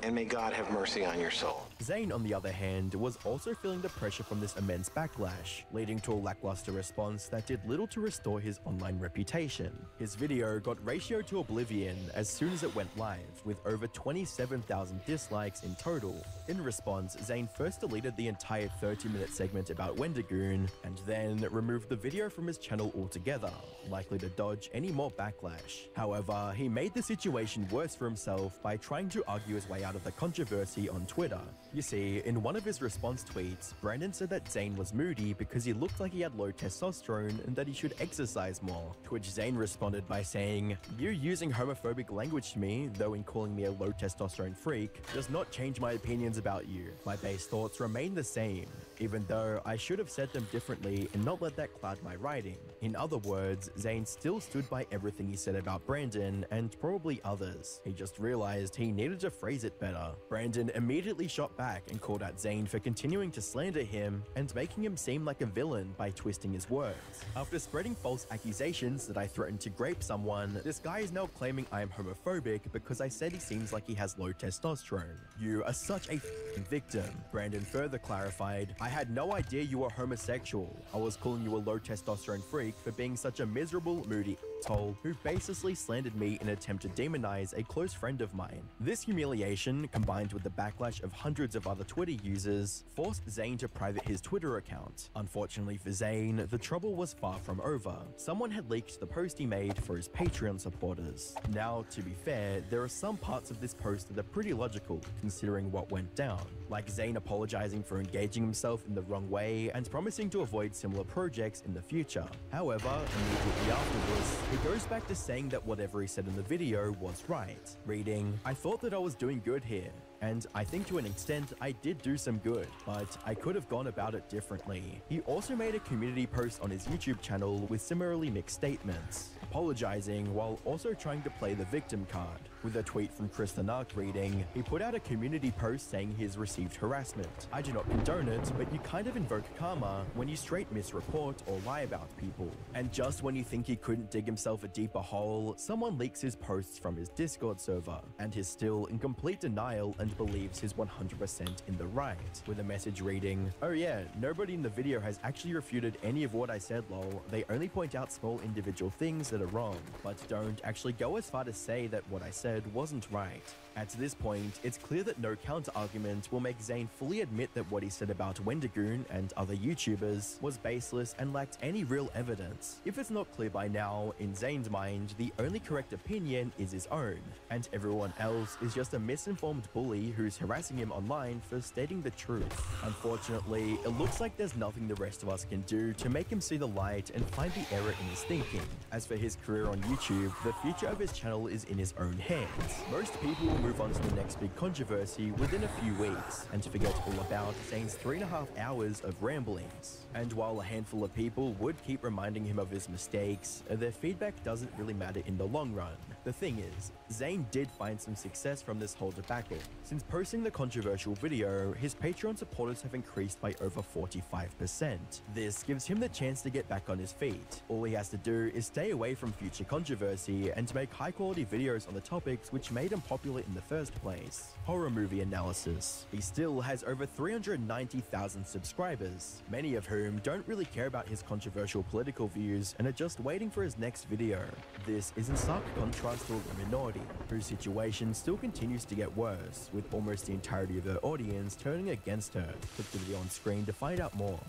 and may God have mercy on your soul. Zane, on the other hand, was also feeling the pressure from this immense backlash, leading to a lackluster response that did little to restore his online reputation. His video got ratioed to oblivion as soon as it went live, with over 27,000 dislikes in total. In response, Zane first deleted the entire 30-minute segment about Wendigoon, and then removed the video from his channel altogether, likely to dodge any more backlash. However, he made the situation worse for himself by trying to argue his way out of the controversy on Twitter. You see, in one of his response tweets, Brandon said that Zane was moody because he looked like he had low testosterone and that he should exercise more, to which Zane responded by saying, "You using homophobic language to me, though in calling me a low testosterone freak, does not change my opinions about you. My base thoughts remain the same, even though I should have said them differently and not let that cloud my writing." In other words, Zane still stood by everything he said about Brandon and probably others. He just realized he needed to phrase it better. Brandon immediately shot back and called out Zane for continuing to slander him and making him seem like a villain by twisting his words. After spreading false accusations that I threatened to grape someone, this guy is now claiming I am homophobic because I said he seems like he has low testosterone. You are such a victim. Brandon further clarified, "I had no idea you were homosexual. I was calling you a low testosterone freak for being such a miserable, moody asshole who baselessly slandered me in an attempt to demonize a close friend of mine." This humiliation, combined with the backlash of hundreds hundreds of other Twitter users, forced Zane to private his Twitter account. Unfortunately for Zane, the trouble was far from over. Someone had leaked the post he made for his Patreon supporters. Now, to be fair, there are some parts of this post that are pretty logical, considering what went down, like Zane apologizing for engaging himself in the wrong way and promising to avoid similar projects in the future. However, immediately afterwards, he goes back to saying that whatever he said in the video was right, reading, "I thought that I was doing good here, and I think to an extent I did do some good, but I could have gone about it differently." He also made a community post on his YouTube channel with similarly mixed statements, apologizing while also trying to play the victim card, with a tweet from Chris the Narc reading, "He put out a community post saying he's received harassment. I do not condone it, but you kind of invoke karma when you straight misreport or lie about people." And just when you think he couldn't dig himself a deeper hole, someone leaks his posts from his Discord server, and he's still in complete denial and believes he's 100% in the right, with a message reading, "Oh yeah, nobody in the video has actually refuted any of what I said lol, they only point out small individual things that are wrong, but don't actually go as far to say that what I said wasn't right." At this point, it's clear that no counter-argument will make Zane fully admit that what he said about Wendigoon and other YouTubers was baseless and lacked any real evidence. If it's not clear by now, in Zane's mind, the only correct opinion is his own, and everyone else is just a misinformed bully who's harassing him online for stating the truth. Unfortunately, it looks like there's nothing the rest of us can do to make him see the light and find the error in his thinking. As for his career on YouTube, the future of his channel is in his own hands. Most people will move on to the next big controversy within a few weeks and forget all about Zane's 3.5 hours of ramblings. And while a handful of people would keep reminding him of his mistakes, their feedback doesn't really matter in the long run. The thing is, Zane did find some success from this whole debacle. Since posting the controversial video, his Patreon supporters have increased by over 45%. This gives him the chance to get back on his feet. All he has to do is stay away from future controversy and make high-quality videos on the topics which made him popular in the first place. Horror movie analysis. He still has over 390,000 subscribers, many of whom don't really care about his controversial political views and are just waiting for his next video. This is in stark contrast to Illuminati, whose situation still continues to get worse, with almost the entirety of her audience turning against her. Click the video on screen to find out more.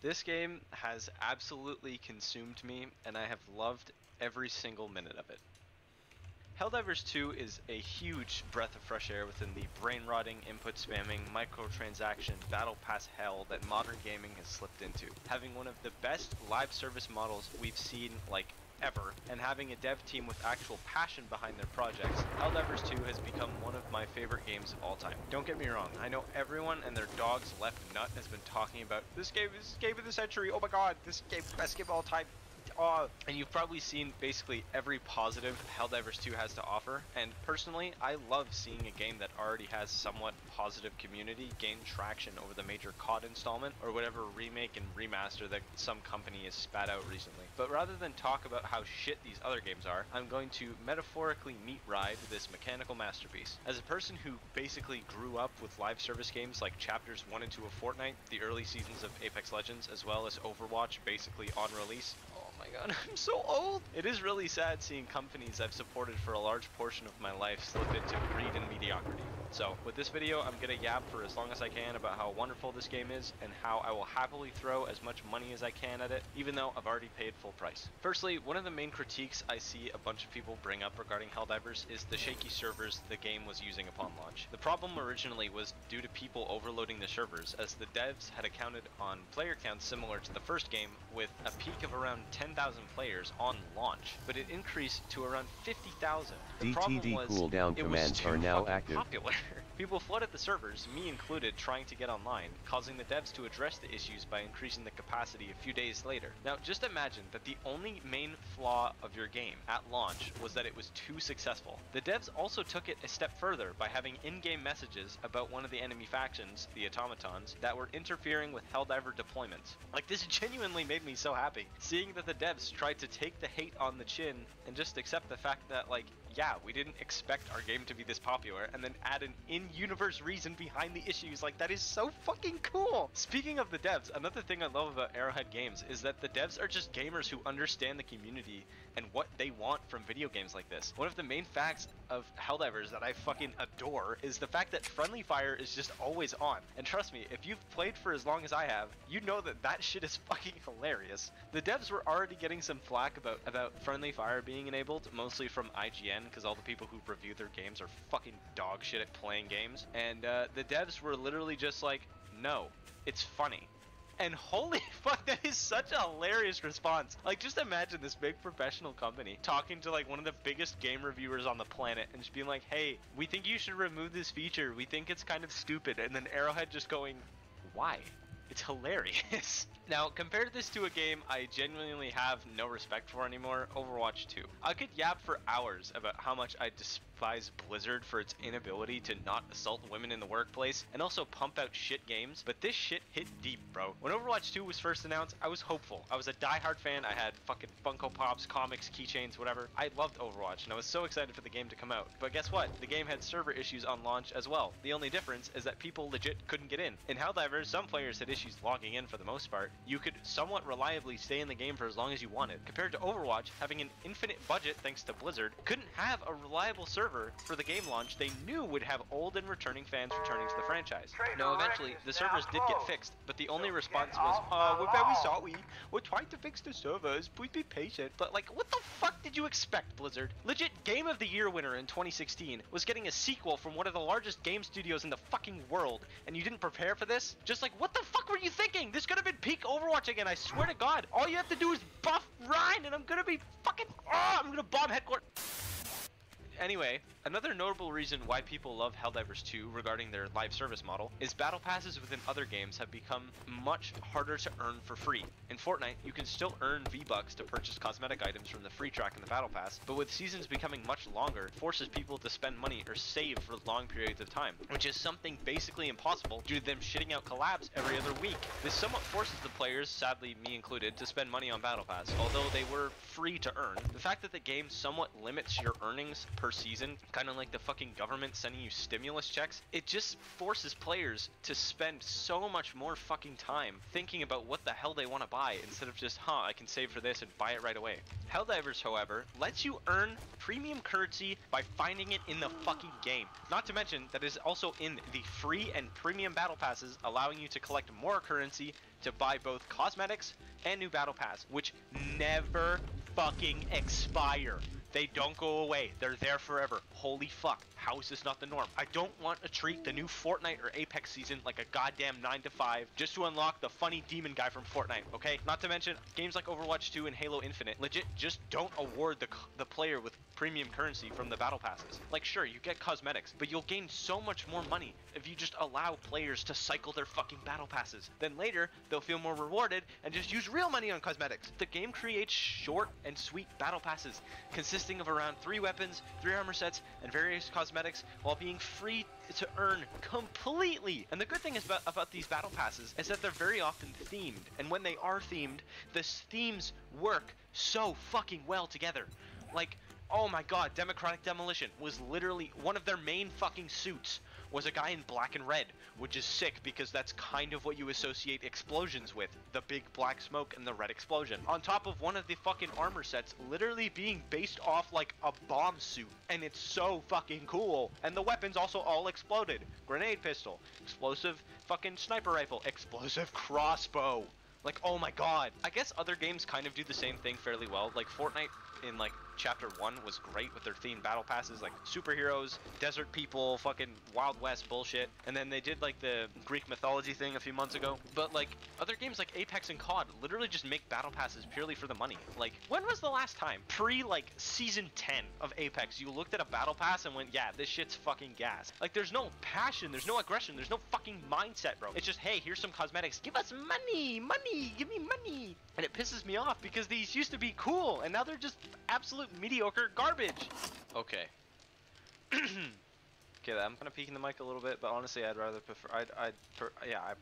This game has absolutely consumed me, and I have loved every single minute of it. Helldivers 2 is a huge breath of fresh air within the brain-rotting, input-spamming, microtransaction, battle pass hell that modern gaming has slipped into. Having one of the best live service models we've seen, like, ever, and having a dev team with actual passion behind their projects, Helldivers 2 has become one of my favorite games of all time. Don't get me wrong, I know everyone and their dog's left nut has been talking about this game is game of the century, oh my god, this game best game of all time. And you've probably seen basically every positive Helldivers 2 has to offer, and personally, I love seeing a game that already has somewhat positive community gain traction over the major COD installment, or whatever remake and remaster that some company has spat out recently. But rather than talk about how shit these other games are, I'm going to metaphorically meat ride this mechanical masterpiece. As a person who basically grew up with live service games like Chapters 1 and 2 of Fortnite, the early seasons of Apex Legends, as well as Overwatch basically on release, oh my god, I'm so old! It is really sad seeing companies I've supported for a large portion of my life slip into greed and mediocrity. So, with this video, I'm gonna yap for as long as I can about how wonderful this game is, and how I will happily throw as much money as I can at it, even though I've already paid full price. Firstly, one of the main critiques I see a bunch of people bring up regarding Helldivers is the shaky servers the game was using upon launch. The problem originally was due to people overloading the servers, as the devs had accounted on player counts similar to the first game, with a peak of around 10,000 players on launch, but it increased to around 50,000. The problem was cooldown it commands was too are now active. popular. People flooded the servers, me included, trying to get online, causing the devs to address the issues by increasing the capacity a few days later. Now, just imagine that the only main flaw of your game at launch was that it was too successful. The devs also took it a step further by having in-game messages about one of the enemy factions, the automatons, that were interfering with Helldiver deployments. Like, this genuinely made me so happy, seeing that the devs tried to take the hate on the chin and just accept the fact that, like, yeah, we didn't expect our game to be this popular, and then add an in-universe reason behind the issues. Like, that is so fucking cool! Speaking of the devs, another thing I love about Arrowhead Games is that the devs are just gamers who understand the community and what they want from video games like this. One of the main facts of Helldivers that I fucking adore is the fact that friendly fire is just always on. And trust me, if you've played for as long as I have, you know that that shit is fucking hilarious. The devs were already getting some flack about friendly fire being enabled, mostly from IGN, because all the people who review their games are fucking dog shit at playing games. And the devs were literally just like, no, it's funny. And holy fuck, that is such a hilarious response. Like, just imagine this big professional company talking to like one of the biggest game reviewers on the planet and just being like, hey, we think you should remove this feature. We think it's kind of stupid. And then Arrowhead just going, why? It's hilarious. Now, compare this to a game I genuinely have no respect for anymore, Overwatch 2. I could yap for hours about how much I despise Blizzard for its inability to not assault women in the workplace and also pump out shit games, but this shit hit deep, bro. When Overwatch 2 was first announced, I was hopeful. I was a diehard fan. I had fucking Funko Pops, comics, keychains, whatever. I loved Overwatch and I was so excited for the game to come out. But guess what? The game had server issues on launch as well. The only difference is that people legit couldn't get in. In Helldivers, some players had issues logging in for the most part. You could somewhat reliably stay in the game for as long as you wanted. Compared to Overwatch, having an infinite budget thanks to Blizzard, couldn't have a reliable server for the game launch they knew would have old and returning fans returning to the franchise. Now, eventually, the servers did get fixed, but the only response was, we're very sorry. We're trying to fix the servers. Please be patient. But, like, what the fuck did you expect, Blizzard? Legit Game of the Year winner in 2016 was getting a sequel from one of the largest game studios in the fucking world, and you didn't prepare for this? Just like, what the fuck were you thinking? This could have been peak Overwatch again, I swear to God. All you have to do is buff Ryan, and I'm gonna be fucking, I'm gonna bomb headquarters. Anyway, another notable reason why people love Helldivers 2 regarding their live service model is battle passes within other games have become much harder to earn for free. In Fortnite, you can still earn V-Bucks to purchase cosmetic items from the free track in the battle pass, but with seasons becoming much longer, it forces people to spend money or save for long periods of time, which is something basically impossible due to them shitting out collabs every other week. This somewhat forces the players, sadly me included, to spend money on battle pass, although they were free to earn. The fact that the game somewhat limits your earnings per season, kind of like the fucking government sending you stimulus checks, it just forces players to spend so much more fucking time thinking about what the hell they want to buy instead of just, I can save for this and buy it right away. Helldivers, however, lets you earn premium currency by finding it in the fucking game. Not to mention that it is also in the free and premium battle passes, allowing you to collect more currency to buy both cosmetics and new battle pass, which never fucking expire. They don't go away. They're there forever. Holy fuck. How is this not the norm? I don't want to treat the new Fortnite or Apex season like a goddamn 9 to 5 just to unlock the funny demon guy from Fortnite, okay? Not to mention, games like Overwatch 2 and Halo Infinite legit just don't award the player with premium currency from the battle passes. Like, sure, you get cosmetics, but you'll gain so much more money if you just allow players to cycle their fucking battle passes. Then later, they'll feel more rewarded and just use real money on cosmetics. The game creates short and sweet battle passes, consisting of around 3 weapons, 3 armor sets, and various cosmetics, while being free to earn completely. And the good thing is about these battle passes is that they're very often themed, and when they are themed, the themes work so fucking well together. Like, oh my god, Democratic Demolition was literally one of their main fucking suits was a guy in black and red, which is sick because that's kind of what you associate explosions with, the big black smoke and the red explosion. On top of one of the fucking armor sets literally being based off like a bomb suit, and it's so fucking cool. And the weapons also all exploded. Grenade pistol, explosive fucking sniper rifle, explosive crossbow. Like, oh my god. I guess other games kind of do the same thing fairly well, like Fortnite in like Chapter 1 was great with their themed battle passes, like superheroes, desert people, fucking Wild West bullshit. And then they did like the Greek mythology thing a few months ago. But like other games like Apex and COD literally just make battle passes purely for the money. Like, when was the last time, pre like season 10 of Apex, you looked at a battle pass and went, yeah, this shit's fucking gas? Like, there's no passion, there's no aggression, there's no fucking mindset, bro. It's just, hey, here's some cosmetics, give us money, give me money. And it pisses me off because these used to be cool and now they're just absolute mediocre garbage. Okay. Okay, I'm kind of peeking the mic a little bit, but honestly, I'd rather prefer, I